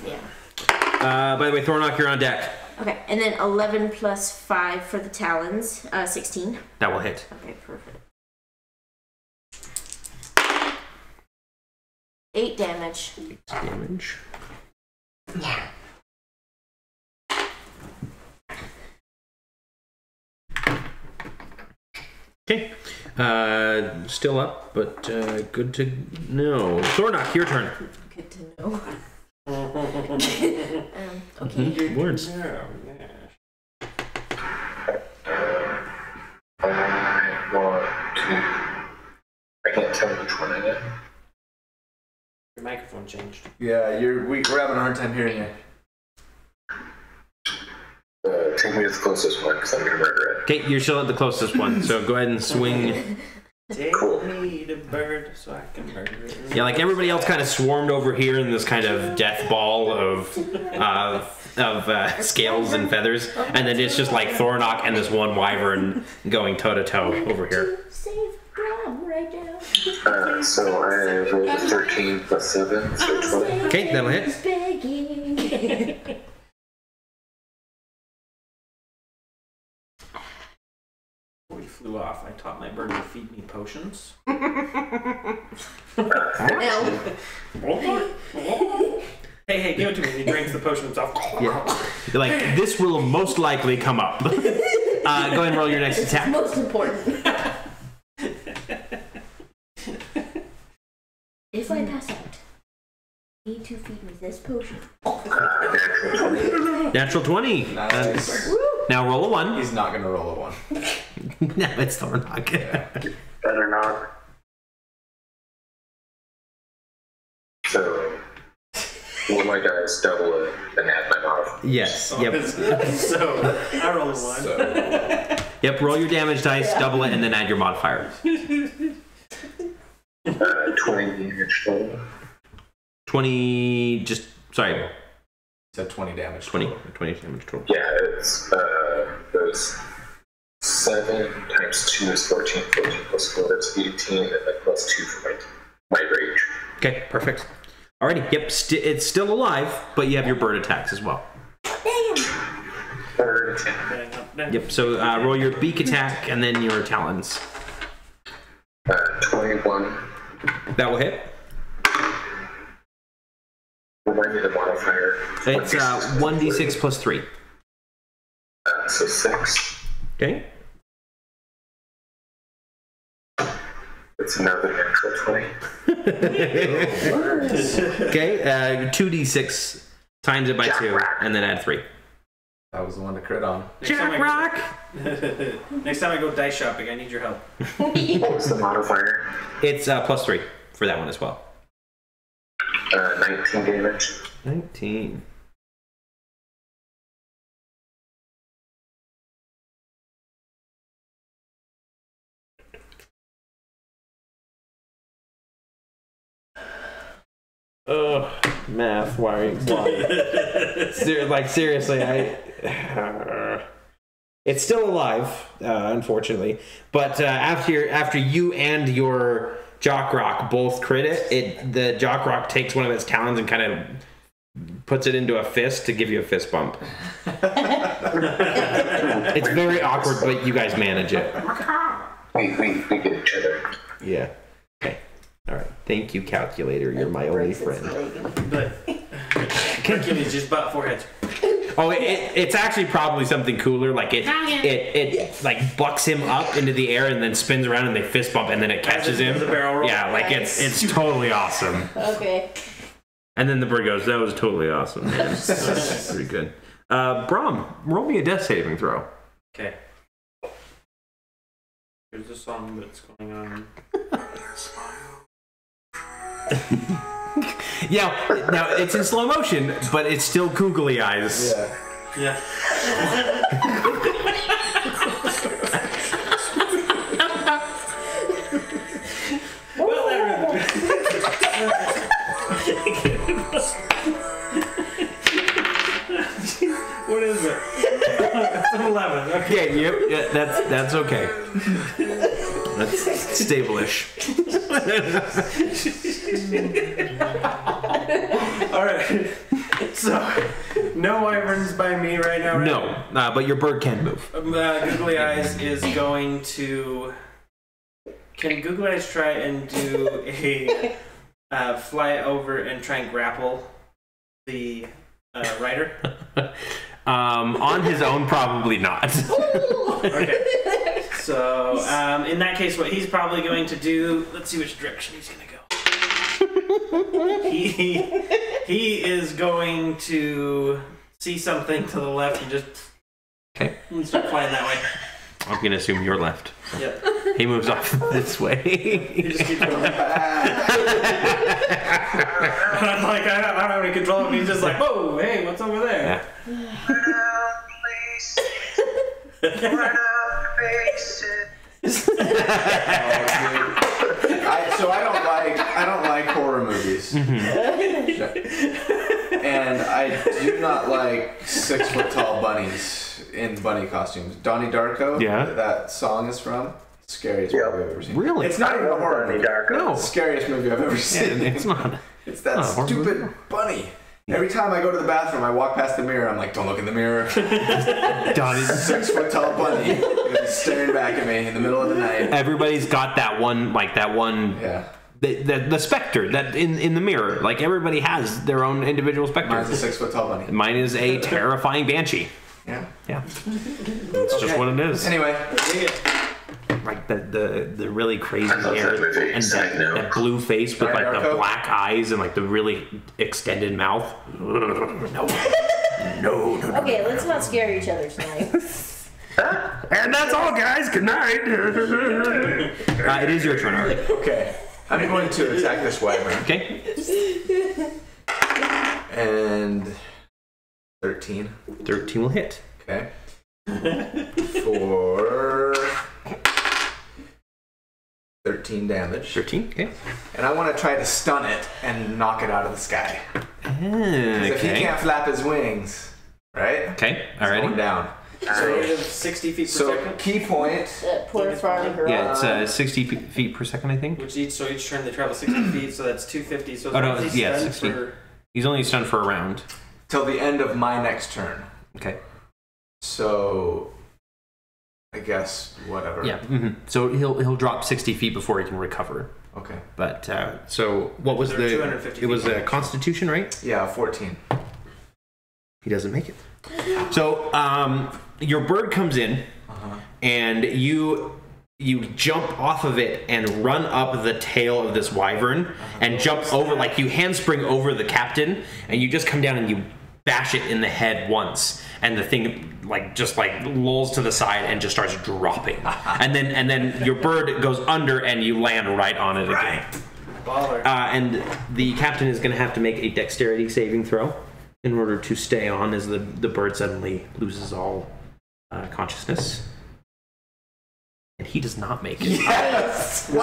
Yeah. By the way, Thornock, you're on deck. Okay, and then 11 plus 5 for the talons. 16. That will hit. Okay, perfect. 8 damage. 8 damage. Okay. Still up, but good to know. Thornock, your turn. Good to know. Okay. Words. I want to. I can't tell which one I did. Your microphone changed. Yeah, we're having a hard time hearing you. Take me to the closest one because I'm gonna murder it. Okay, you're still at the closest one, so go ahead and swing. Take Cool. me to bird so I can murder it. Yeah, like everybody else kind of swarmed over here in this kind of death ball of scales and feathers, and then it's just like Thornock and this one wyvern going toe to toe over here. Save Brom right now. So I rolled a 13 plus 7, so 20. Okay, that'll hit. Begging. Before we flew off, I taught my bird to feed me potions. Hey, give it to me. He drinks the potion himself. Yeah. You're like, this will most likely come up. Go ahead and roll your next attack. Most important. If I pass out, you need to feed me this potion. Natural 20. Nice. Now roll a 1. He's not gonna roll a 1. No, it's Thornock. Better not. So, will my dice double it and add my modifier? Yes. Yep. So, I rolled a 1. So, Yep. Roll your damage dice, double it, and then add your modifier. 20 damage total. 20. Sorry. said 20 damage. 20 total. damage total. Yeah, it's there's 7 times 2 is 14. 14 plus 4 that's 18, and then plus 2 for my rage. Okay, perfect. Alrighty, yep, it's still alive, but you have your bird attacks as well. Bird attack. Yep, so roll your beak attack and then your talons. 21. That will hit. Remind me the modifier. It's 1d6 plus 3. So 6. Okay. It's another natural 20. Okay, 2d6 times it by 2, and then add 3. That was the one to crit on. Jack Rock! Next time I go dice shopping, I need your help. What was the modifier? It's plus 3 for that one as well. 19 damage. 19. Oh, math. Why? Like seriously, it's still alive, unfortunately. But after you and your Jock Rock both crit it, the Jock Rock takes one of its talons and kind of puts it into a fist to give you a fist bump. It's very awkward, but you guys manage it. We get each other. Yeah. Okay. All right. Thank you, calculator. You're my only friend. But Hercules just butt foreheads. Oh, it's actually probably something cooler. Like it like bucks him up into the air and then spins around and they fist bump and then it catches him. The barrel roll. Yeah, like it's totally awesome. Okay. And then the bird goes, "That was totally awesome, man." That's pretty good. Brom, roll me a death saving throw. Okay. Here's the song that's going on. Yeah, now it's in slow motion, but it's still googly eyes. Yeah. What is it? It's an 11. Okay. Yeah, that's okay. That's stable-ish. All right. So, no wyverns by me right now. Right? No, but your bird can move. Googly Eyes is going to. Can Googly Eyes try and do a fly over and try and grapple the rider? On his own, probably not. Okay. So, in that case, what he's probably going to do. Let's see which direction he's going to go. He is going to see something to the left and just start flying that way. I'm gonna assume you're left. Yep. He moves off this way. He just keeps going. I'm like, I don't have any control of him. He's just like, whoa, hey, what's over there? So I don't like horror movies, and I do not like 6 foot tall bunnies in bunny costumes. Donnie Darko, that song is from. Scariest movie I've ever seen. Really? It's not even a horror movie. No. Scariest movie I've ever seen. It's not. It's that stupid bunny. Every time I go to the bathroom, I walk past the mirror. I'm like, don't look in the mirror. Donnie's 6 foot tall bunny is staring back at me in the middle of the night. Everybody's got that one, Yeah. The specter that in the mirror. Like everybody has their own individual specter. Mine's a 6 foot tall bunny. Mine is a terrifying banshee. Yeah. It's just what it is. Anyway. Like the really crazy hair movie. and that blue face with like the black eyes and like the really extended mouth. No. Okay, let's not scare each other tonight. And that's all, guys. Good night. It is your turn, Ari. Okay. I'm going to attack this wyvern. Okay. And 13. 13 will hit. 13 damage. 13, okay. And I want to try to stun it and knock it out of the sky. Because if he can't flap his wings, right? Okay, He's going down. So 60 feet per second? Key point. Poor farm girl. Yeah, it's 60 feet per second, I think. Which each turn they travel 60 feet, so that's 250. So Oh, no, yeah, 60. He's only stunned for a round. Till the end of my next turn. Okay. So, I guess, whatever. Yeah, so he'll drop 60 feet before he can recover. Okay. But, so what was the... 250 It was feet. a Constitution, right? Yeah, 14. He doesn't make it. So, your bird comes in, and you jump off of it and run up the tail of this wyvern and jump over, like you handspring over the captain, and you just come down and you bash it in the head once, and the thing just lolls to the side and just starts dropping. and then your bird goes under and you land right on it again. Baller. And the captain is going to have to make a dexterity saving throw in order to stay on as the bird suddenly loses all consciousness. And he does not make it. Yes! The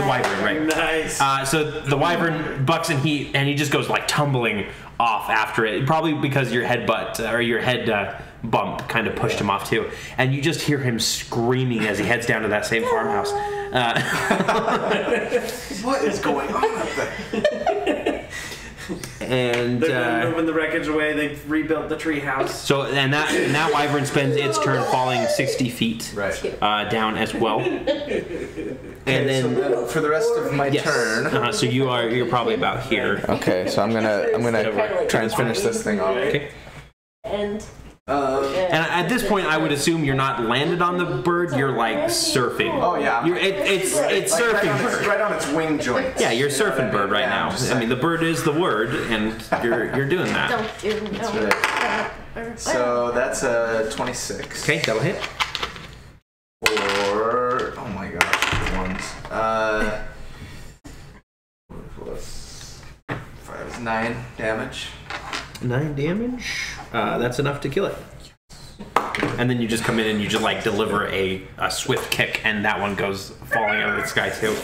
wyvern, right? Nice. So the wyvern bucks and he just goes tumbling off after it, probably because your head bump kind of pushed him off too, and you just hear him screaming as he heads down to that same farmhouse. What is going on up there? And they're moving the wreckage away. They've rebuilt the tree house. So and that wyvern spends its turn falling 60 feet down as well. And then for the rest of my turn, so you're probably about here. Okay, so I'm gonna try and finish this thing off. Okay. And at this point, I would assume you're not landed on the bird. You're surfing. Oh yeah. It's surfing bird. Right on its wing joint. Yeah, you're surfing bird right now. I mean, the bird is the word, and you're doing that. don't do no. That's right. So that's a 26. Okay, that'll hit. Or oh my gosh, ones. Plus 5 is 9 damage. 9 damage. That's enough to kill it. And then you just come in and you just deliver a swift kick, and that one goes falling out of the sky too.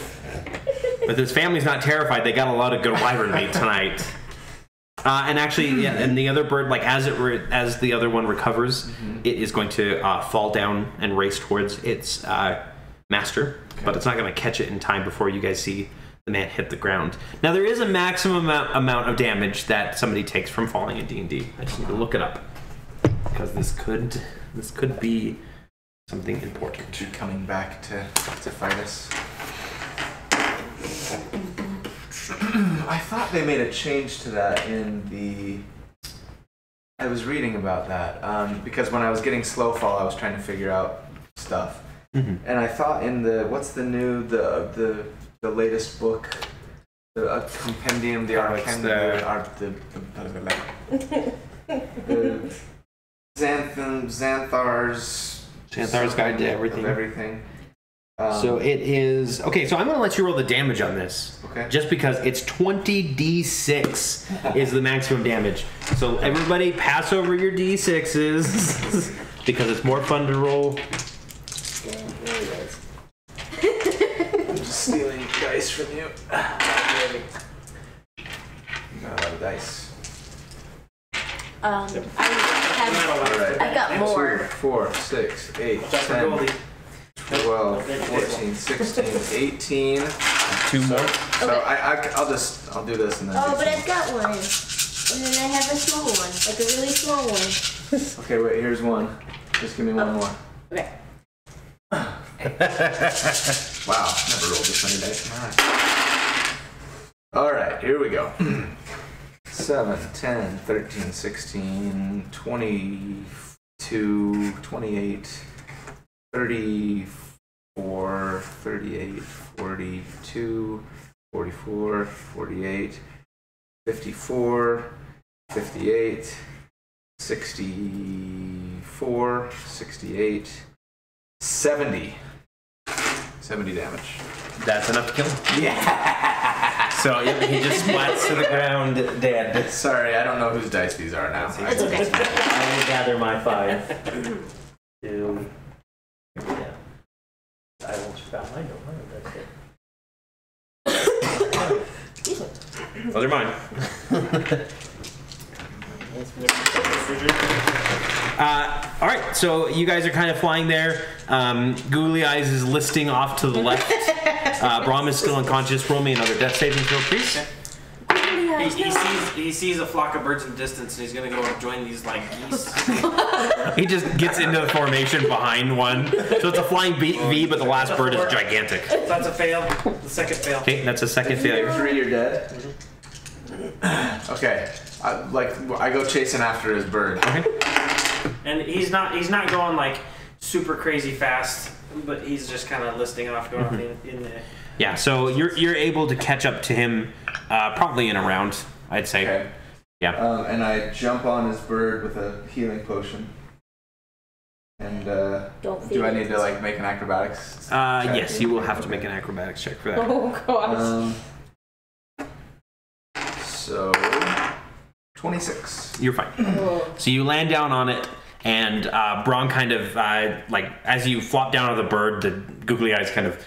But this family's not terrified. They got a lot of good wyvern meat tonight. And actually, yeah, and the other bird, as the other one recovers, it is going to fall down and race towards its master, but it's not going to catch it in time before you guys see the man hit the ground. Now there is a maximum amount of damage that somebody takes from falling in D&D. I just need to look it up because this could be something important. You're coming back to fight us. I thought they made a change to that in the. I was reading about that because when I was getting slow fall, I was trying to figure out stuff, and I thought in the the latest book, the compendium, the Xanthar's Guide to Everything. Of everything. So it is okay. So I'm going to let you roll the damage on this, okay? Just because it's 20d6 is the maximum damage. So everybody, pass over your d6s because it's more fun to roll. I'm just stealing dice from you. You got a lot of dice. I've got more. 2, 4, 6, 8, 10, 12, 14, 16, 18. 2 more. So I'll do this and then. Oh, but I've got one. And then I have a small one, like a really small one. Okay, wait. Here's one. Just give me one more. Okay. Wow, never rolled this many dice. All right, here we go. 7, 10, 13, 16, 22, 28, 34, 38, 42, 44, 48, 54, 58, 64, 68, 70. 70 damage. That's enough to kill him. Yeah! So he just splats to the ground dead. Sorry, I don't know whose dice these are now. It's okay. I will gather my 5. 2. Yeah. I will found. I know. Those are mine. All right, so you guys are kind of flying there. Googly Eyes is listing off to the left. Brahm is still unconscious. Roll me another death saving throw, please. He sees a flock of birds in the distance, and he's gonna go and join these like geese. He just gets into the formation behind one. So it's a flying V, but the last bird is gigantic. So that's a fail. The second fail. Okay, that's a second failure. 3, you're dead. Okay, I go chasing after his bird. Okay. And he's not going like super crazy fast, but he's just kind of listing off, going off in there. Yeah, so you're able to catch up to him probably in a round, I'd say. Okay. Yeah. And I jump on his bird with a healing potion. And do I need to like make an acrobatics? Yes, you will have to make an acrobatics check for that. Oh gosh. So 26. You're fine. So you land down on it, and Braun kind of like as you flop down on the bird, the googly eyes kind of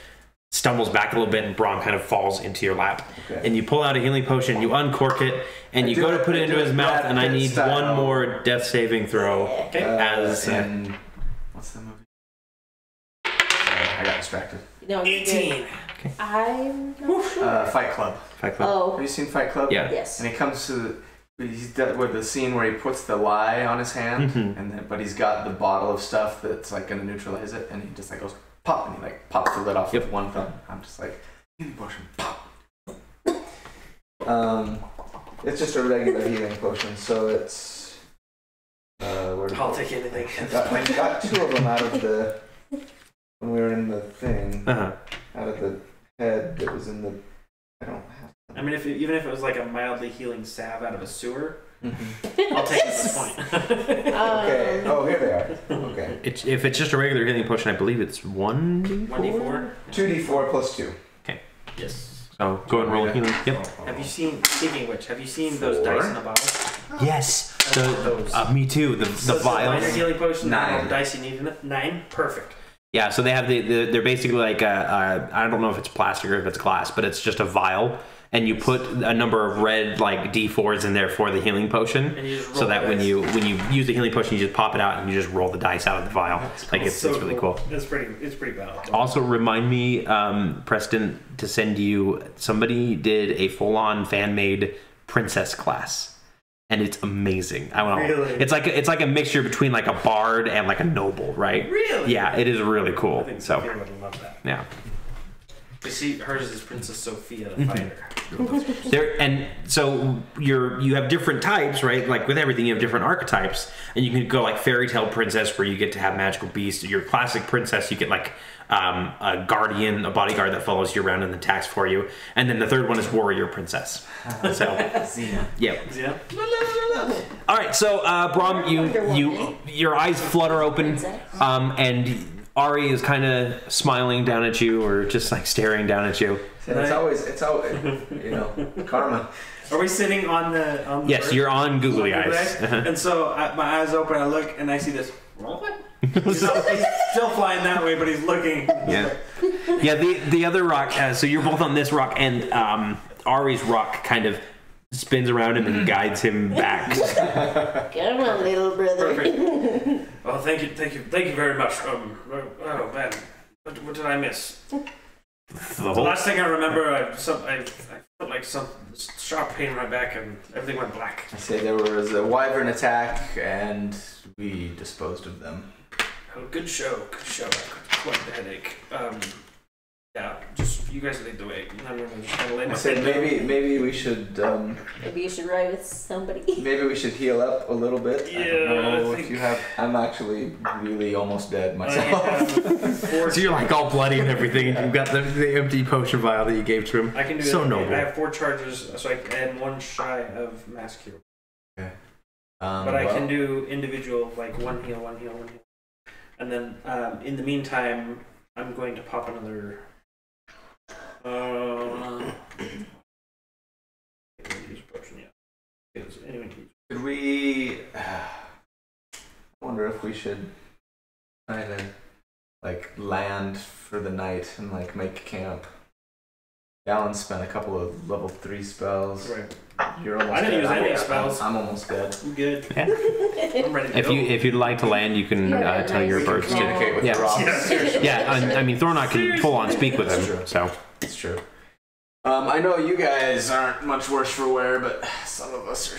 stumbles back a little bit, and Braun kind of falls into your lap. Okay. And you pull out a healing potion, you uncork it, and you go to put it into his mouth, and I need one more death saving throw. Okay. And what's the movie? Sorry, I got distracted. No, 18. Okay. I'm not sure. Fight Club. Fight Club. Oh. Have you seen Fight Club? Yeah. Yes. And he comes to with the scene where he puts the lie on his hand, and then but he's got the bottle of stuff that's like gonna neutralize it, and he just like goes pop, and he like pops the lid off with one thumb. I'm just like, healing potion, pop. It's just a regular healing potion, so it's. I'll take anything. I got 2 of them out of the. When we were in the thing, out of the head that was in the. I don't have. I mean, even if it was like a mildly healing salve out of a sewer, I'll take it at this point. Okay. Oh, here they are. Okay. If it's just a regular healing potion, I believe it's 1d4? 1d4? 2d4 plus 2. Okay. Yes. So go and roll a healing. Yep. Have you seen, speaking of which, have you seen those dice in a bottle? Yes. Me too. The Minor vials. healing potion, 9. the dice you need in it. 9? Perfect. Yeah, so they have they're basically like I don't know if it's plastic or if it's glass, but it's just a vial, and you put a number of red like D4s in there for the healing potion, And you just roll so that the when dice. you use the healing potion, you just pop it out and you just roll the dice out of the vial. Like it's really cool. It's pretty bad. Also, remind me, Preston, to send you. Somebody did a full-on fan-made princess class. And it's amazing. I don't know. Really? It's like a mixture between like a bard and like a noble, right? Really? Yeah, it is really cool. I think So Sophia would love that. yeah. You see, hers is Princess Sophia the Fighter. There and so you have different types, right? Like with everything, you have different archetypes, and you can go like fairy tale princess, where you get to have magical beasts. Your classic princess, you get like a guardian, a bodyguard that follows you around and attacks for you, and then the third one is warrior princess. So Xena. yeah. Yeah. All right, so Brahm, your eyes flutter open, and Ari is kind of smiling down at you, or just like staring down at you. It's always, you know, karma. Are we sitting on the Yes, bird? you're on googly On eyes. And so my eyes open, I look, and I see this. He's still flying that way, but he's looking. Yeah, yeah. The other rock. So you're both on this rock, and Ari's rock kind of spins around him and guides him back. Come on, little brother. Perfect. Well, thank you very much. Oh man, what did I miss? The last thing I remember, I felt like some sharp pain in my back, and everything went black. I say there was a wyvern attack, and we disposed of them. Oh, good show. I got quite the headache. Yeah, just you guys lead the way. I'm just kind of lay my I said maybe we should Maybe you should ride with somebody. maybe we should heal up a little bit. Yeah, I don't know I if think you have. I'm actually really almost dead I myself. have four. So you're like all bloody and everything, and you've got the empty potion vial that you gave to him. I can do so it. noble. I have 4 charges, so I can one shy of mass cure. Okay. But I can do individual, like one heal. And then in the meantime, I'm going to pop another. Could we? I wonder if we should try to like land for the night and like make camp. Alan spent a couple of level 3 spells. Right. You're almost I didn't dead. use any spells. I'm almost dead. I'm good. Yeah. I'm ready to go. If you'd like to land, you can tell your birds to. Communicate with Yeah. the rocks. Yeah, I mean Thornok can full on speak with him. So It's true. I know you guys aren't much worse for wear, but some of us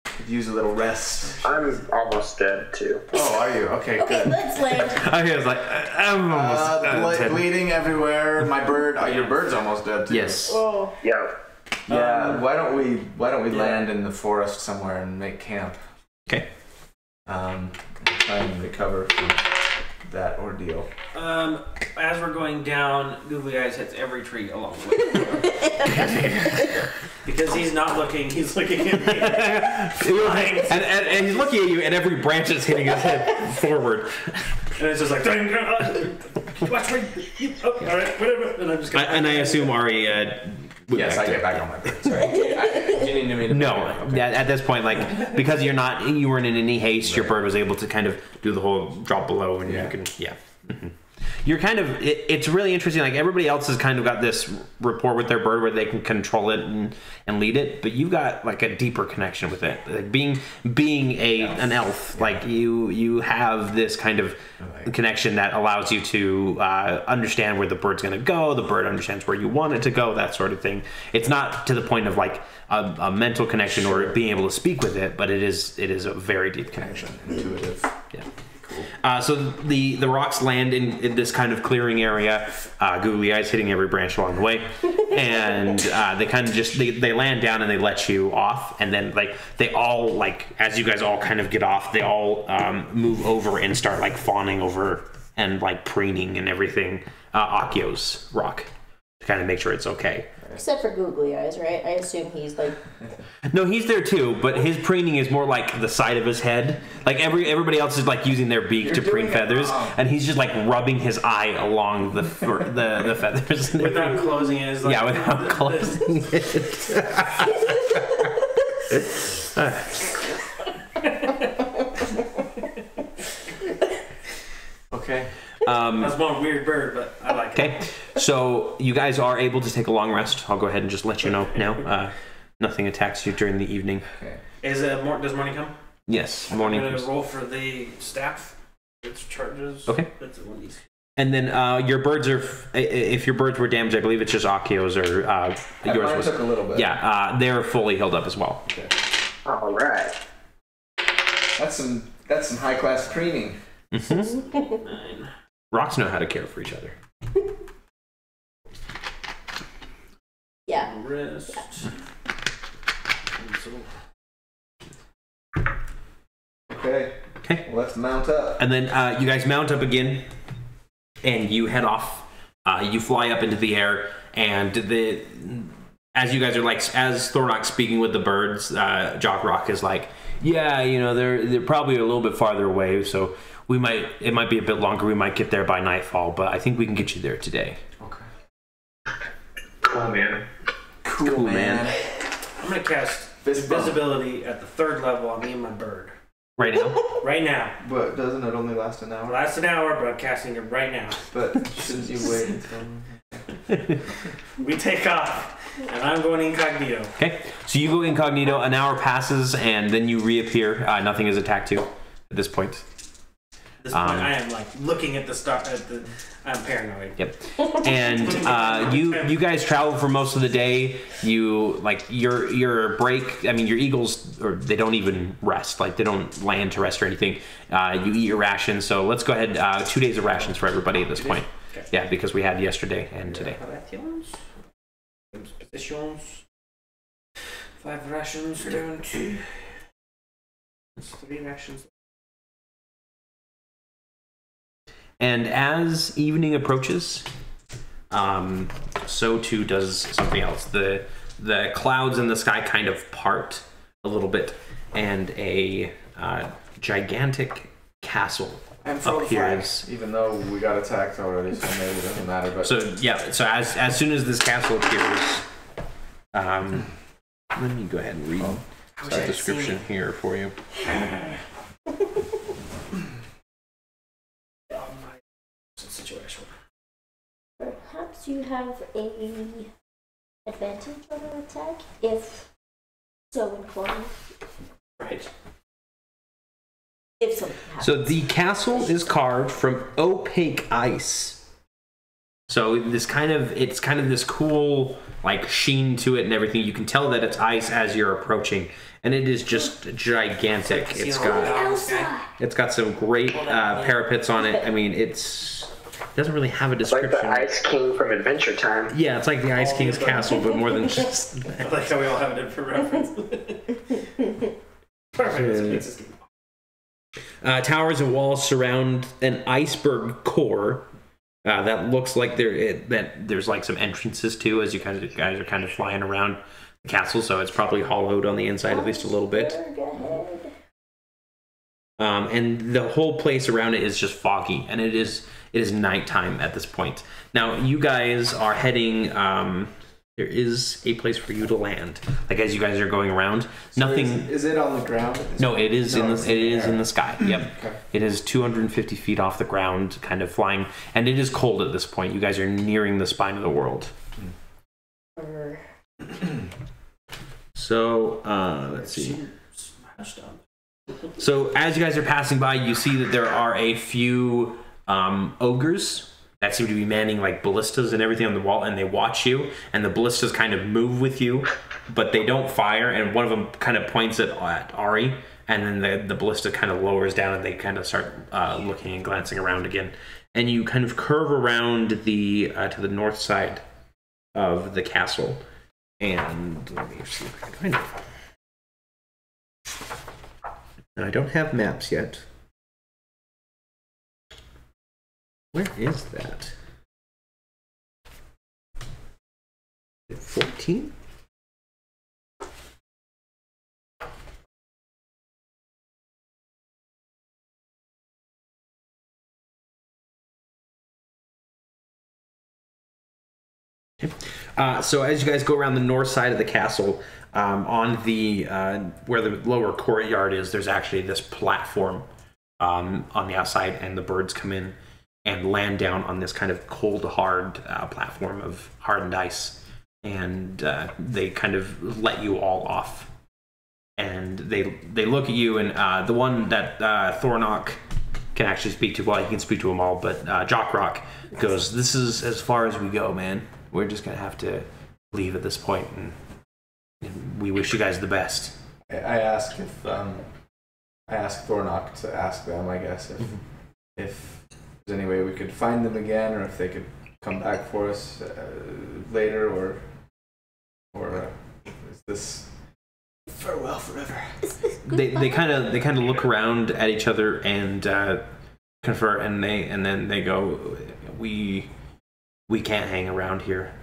could use a little rest. I'm almost dead too. Oh, are you? Okay, Okay, good. let's land. I was like, I'm almost dead. Bleeding everywhere. My bird. Your bird's almost dead too. Yes. Oh. Yeah. Yeah. Why don't we land in the forest somewhere and make camp? Okay. And try and recover from that ordeal. As we're going down, Googly Eyes hits every tree along the way. Because he's not looking, he's looking at me. and he's looking at you, and every branch is hitting his head forward. And it's just like, watch me. Oh, all right, whatever. And I'm just gonna. And I assume Ari. Yes, I get back on my bird. Sorry. Do you need me to? No, Okay. at this point, like because you weren't in any haste, your bird was able to kind of do the whole drop below, and you can, Mhm. You're kind of. It's really interesting. Like everybody else has kind of got this rapport with their bird where they can control it and lead it, but you've got like a deeper connection with it. Like being an elf, like you have this kind of connection that allows you to understand where the bird's going to go. The bird understands where you want it to go. That sort of thing. It's not to the point of like a mental connection or being able to speak with it, but it is a very deep connection. Intuitive. Yeah. So the rocks land in this kind of clearing area. Googly Eyes hitting every branch along the way, and they kind of just they land down and they let you off, and then like they all like as you guys all kind of get off, they all move over and start like fawning over and like preening and everything Akio's rock to kind of make sure it's okay. Except for Googly Eyes, right? I assume he's like. No, he's there too, but his preening is more like the side of his head. Like everybody else is like using their beak to preen feathers, and he's just like rubbing his eye along the feathers. Without closing it. Like, yeah, without closing it. Okay. That's one weird bird, but I like it. Okay, so you guys are able to take a long rest. I'll go ahead and just let you know now. Nothing attacks you during the evening. Okay. Does morning come? Yes, morning. I'm comes. gonna roll for the staff. Its charges. Okay. That's one of these. And then your birds are, if your birds were damaged, I believe it's just Akio's or yours Mine was. took a little bit. Yeah, they're fully healed up as well. Okay. All right. That's some high class preening. Mm-hmm. 9. Rocks know how to care for each other. Yeah. Wrist. Okay. Okay. Well, let's mount up. And then you guys mount up again, and you head off. You fly up into the air, and as you guys are like, as Thornok's speaking with the birds, Jock Rock is like, yeah, you know, they're probably a little bit farther away, so it might be a bit longer. We might get there by nightfall, but I think we can get you there today. Okay. Cool, man. Cool, man. I'm gonna cast invisibility at the 3rd level on me and my bird. Right now? Right now. But doesn't it only last an hour? Lasts an hour, but I'm casting it right now. But shouldn't you wait until... We take off, and I'm going incognito. Okay, so you go incognito. An hour passes, and then you reappear. Nothing is attacked you at this point. At this point, I am like looking at the star. I'm paranoid. Yep. And you guys travel for most of the day. You like your break. I mean, your eagles, or they don't even rest. Like they don't land to rest or anything. You eat your rations. So let's go ahead. 2 days of rations for everybody at this point. Okay. Yeah, because we had yesterday and today. Positions. 5 rations down to. It's 3 rations. And as evening approaches, so too does something else. The clouds in the sky kind of part a little bit, and a gigantic castle appears. Even though we got attacked already, so maybe it doesn't matter. But So yeah, so as soon as this castle appears, let me go ahead and read the description here for you. do you have a advantage on an attack if so inclined? Right. If something happens. So the castle is carved from opaque ice. So it's kind of this cool like sheen to it and everything. You can tell that it's ice as you're approaching, and it is just gigantic. It's got some great parapets on it. I mean, it doesn't really have a description. Like the Ice King from Adventure Time. Yeah, it's like the Ice King's castle, but more than just. I like how we all have a different reference. Perfect. Towers and walls surround an iceberg core that looks like there's like some entrances too, as you guys are kind of flying around the castle. So it's probably hollowed on the inside at least a little bit. And the whole place around it is just foggy, and it is nighttime at this point. Now you guys are heading. There is a place for you to land. Like as you guys are going around, So nothing. Is it on the ground? No, it is in the sky. Yep. Okay. It is 250 feet off the ground, kind of flying, and it is cold at this point. You guys are nearing the spine of the world. So let's see. So as you guys are passing by, you see that there are a few ogres that seem to be manning like ballistas and everything on the wall, and they watch you, and the ballistas kind of move with you, but they don't fire, and one of them kind of points at Ari, and then the ballista kind of lowers down, and they kind of start looking and glancing around again, and you kind of curve around the to the north side of the castle, and let me see if I can find it. Now, I don't have maps yet. Where is that? 14? Okay. So as you guys go around the north side of the castle, on the where the lower courtyard is, there's actually this platform on the outside, and the birds come in and land down on this kind of cold, hard platform of hardened ice, and they kind of let you all off. And they look at you, and the one that Thornock can actually speak to, well, he can speak to them all, but Jockrock goes, "This is as far as we go, man. We're just gonna have to leave at this point, and we wish you guys the best." I asked if I asked Thornock to ask them, I guess, if there's any way we could find them again, or if they could come back for us later, or is this farewell forever? They kind of look around at each other and confer, and then they go, we can't hang around here.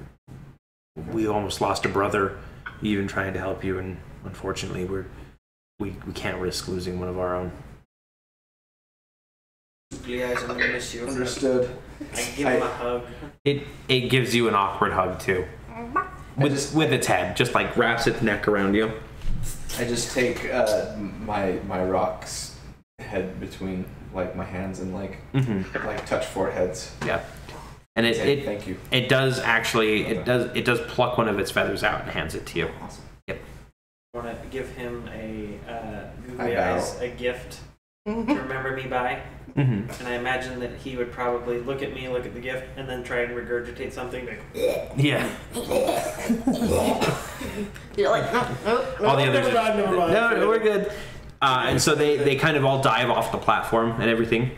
We almost lost a brother even trying to help you, and unfortunately we can't risk losing one of our own. Guys, I'm gonna miss you. Understood. I give him a hug. It gives you an awkward hug too, with its head, just like wraps its neck around you. I just take my rock's head between like my hands and like touch foreheads. Yeah. And thank you. It does pluck one of its feathers out and hands it to you. Awesome. Yep. I want to give him a googly eyes, a gift to remember me by. And I imagine that he would probably look at me, look at the gift, and then try and regurgitate something. Like, yeah. You're like, no. All the others. Never mind. No, we're good. And so they kind of all dive off the platform and everything,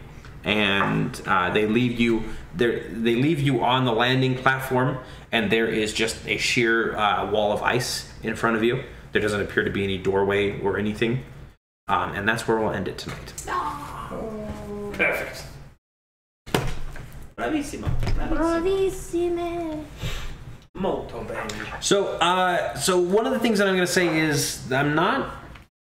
and they leave you there. They leave you on the landing platform, and there is just a sheer wall of ice in front of you. There doesn't appear to be any doorway or anything, and that's where we'll end it tonight. perfect. Bravissimo. Bravissime. Molto bene. So one of the things that I'm going to say is I'm not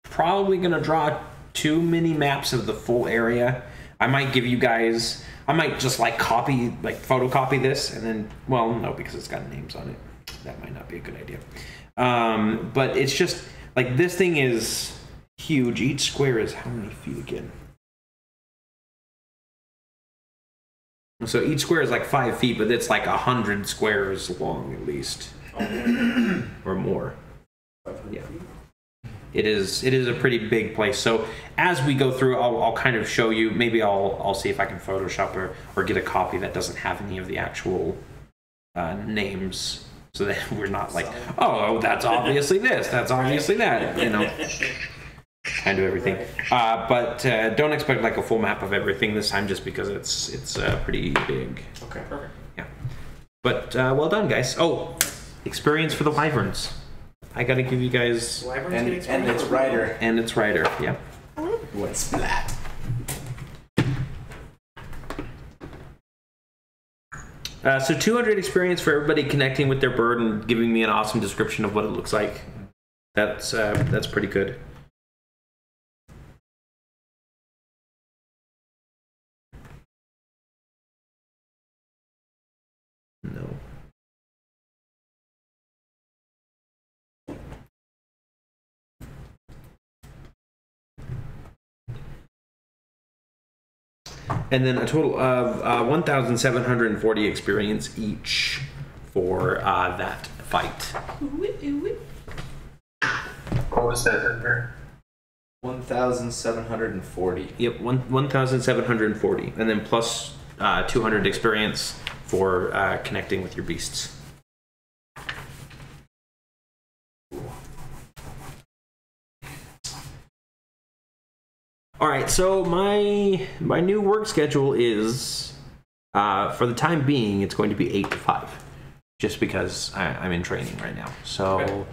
probably going to draw too many maps of the full area. I might give you guys, I might just photocopy this and then, well, no, because it's got names on it. That might not be a good idea. But it's just, like, this thing is huge. Each square is how many feet again? So each square is like 5 feet, but it's like 100 squares long at least, or more. Yeah. It is a pretty big place. So as we go through, I'll kind of show you. Maybe I'll see if I can Photoshop or get a copy that doesn't have any of the actual names, so that we're not like, oh, that's obviously this, that's obviously that, you know. Kind of everything, but don't expect like a full map of everything this time, just because it's pretty big. Okay, perfect. Yeah, but well done, guys. Oh, experience for the wyverns. I gotta give you guys. And it's Rider. And it's Rider. Yeah. What splat? So 200 experience for everybody connecting with their bird and giving me an awesome description of what it looks like. That's pretty good. No. And then a total of 1,740 experience each for that fight. What was that number? 1,740. Yep, 1,740, and then plus 200 experience for connecting with your beasts. All right, so my new work schedule is, for the time being, it's going to be 8 to 5, just because I'm in training right now. So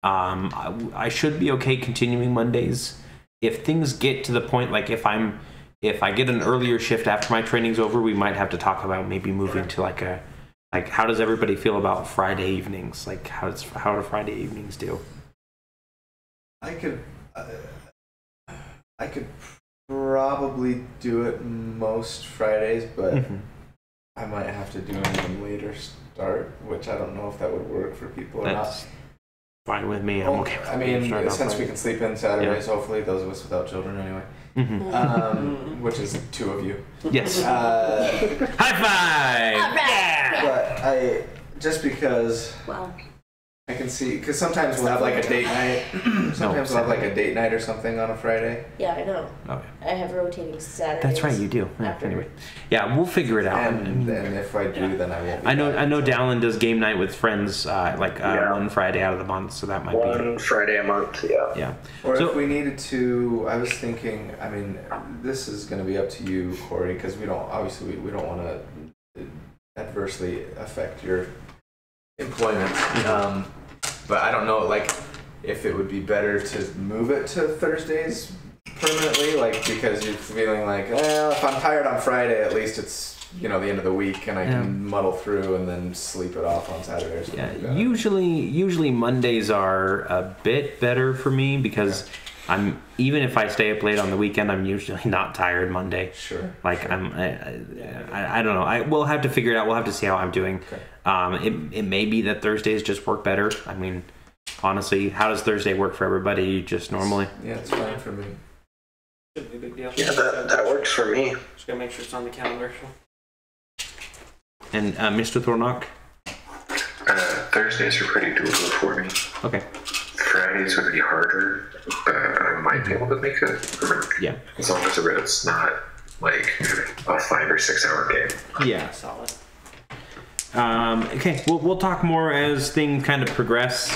I should be okay continuing Mondays. If things get to the point, like if I get an earlier shift after my training's over, we might have to talk about maybe moving to like how does everybody feel about Friday evenings? Like how do Friday evenings do? I could probably do it most Fridays, but I might have to do a later start, which I don't know if that would work for people or not. Fine with me. I'm okay with I mean, since we can sleep in Saturdays, hopefully, those of us without children anyway. Which is 2 of you. Yes. High five! Yeah! But just because I can see, because sometimes we'll have like a date night. Sometimes we'll have like a date night or something on a Friday. Yeah, I know. Okay. I have rotating Saturdays. That's right, you do. Yeah, anyway, yeah, we'll figure it out. And if I do, then I won't. I know. Dallin does game night with friends, one Friday out of the month, so that might be one Friday a month. Yeah. Yeah. Or if we needed to, I was thinking. I mean, this is going to be up to you, Corey, because we don't want to adversely affect your employment. But I don't know, like, if it would be better to move it to Thursdays permanently, like, because you're feeling like, well, if I'm tired on Friday, at least it's, the end of the week and I can muddle through and then sleep it off on Saturday or something like that. Usually Mondays are a bit better for me because even if I stay up late on the weekend, I'm usually not tired Monday. Sure. Like I don't know. We'll have to figure it out. We'll have to see how I'm doing. Okay. It may be that Thursdays just work better. I mean, honestly, how does Thursday work for everybody just normally? Yeah, it's fine for me. Shouldn't be a big deal. Yeah, that works for me. Just gotta make sure it's on the calendar. And Mr. Thornock? Thursdays are pretty doable for me. Okay. Fridays would be harder, but I might be able to make it work. Yeah. As long as it's not like a 5 or 6 hour game. Yeah. Solid. Okay, we'll talk more as things kind of progress.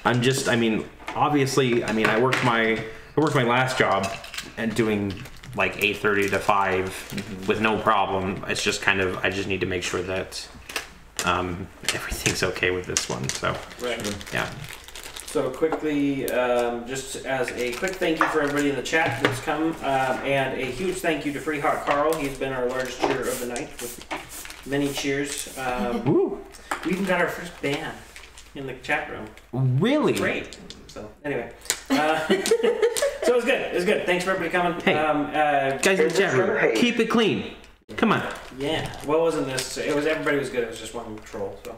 Obviously, I worked my last job and doing like 8:30 to 5 with no problem. It's just kind of, I just need to make sure that everything's okay with this one. So, Right. yeah. So quickly, just as a quick thank you for everybody in the chat that's come, and a huge thank you to Free Hot Carl. He's been our largest cheer of the night with many cheers. Woo. We even got our first ban in the chat room. Really? Great. So anyway, so it was good. It was good. Thanks for everybody coming. Hey, guys in the chat room, keep it clean. Come on. Yeah. Well, wasn't this? It was, everybody was good. It was just one troll. So.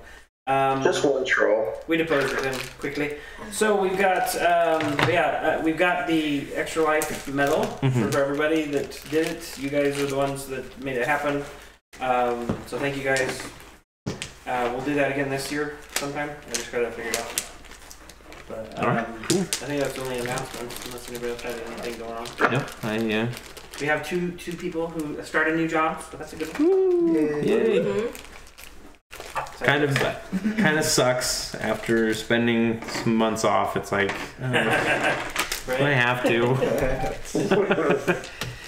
Just one troll. We deposed him quickly. So we've got, we've got the Extra Life medal for everybody that did it. You guys are the ones that made it happen. So thank you guys. We'll do that again this year sometime. I just got to figure it out. But Alright, cool. I think that's the only announcement, unless anybody else has anything going on. No, We have two people who started new jobs, so that's a good one. Yay. Kind of sucks after spending some months off. It's like I have to.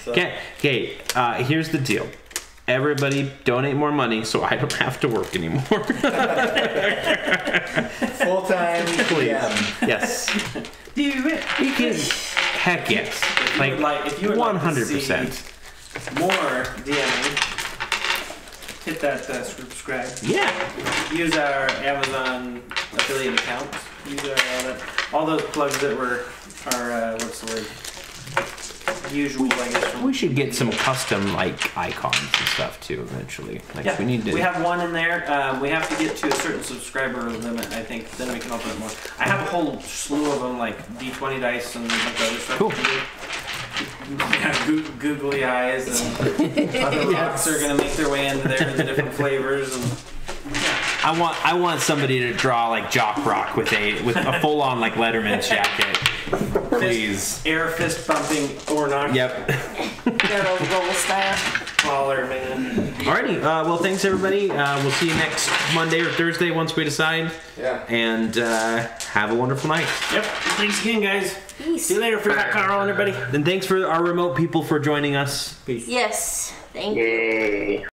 Okay, here's the deal. Everybody donate more money so I don't have to work anymore. Full-time Please. DM. Yes. Do it. You can. Heck yes. If you would like to see 100%. more DMing, hit that subscribe. Yeah. Use our Amazon affiliate accounts. Use all those plugs that were our what's the word? Usual, I guess. We should get some custom icons and stuff too eventually. We need to. We have one in there. We have to get to a certain subscriber limit, I think. Then we can open it more. I have a whole slew of them, like D20 dice and a bunch of other stuff. Cool. Googly eyes and other rocks are gonna make their way into there in the different flavors and. I want somebody to draw like Jock Rock with a full on Letterman's jacket. Please. Air fist bumping Ornock. Yep. Good old roll style. Baller, man. Alrighty. Well, thanks everybody. We'll see you next Monday or Thursday once we decide. Yeah. And have a wonderful night. Yep. Thanks again, guys. Peace. See you later, Free Carl, everybody. And thanks for our remote people for joining us. Peace. Yes. Thank you. Yay.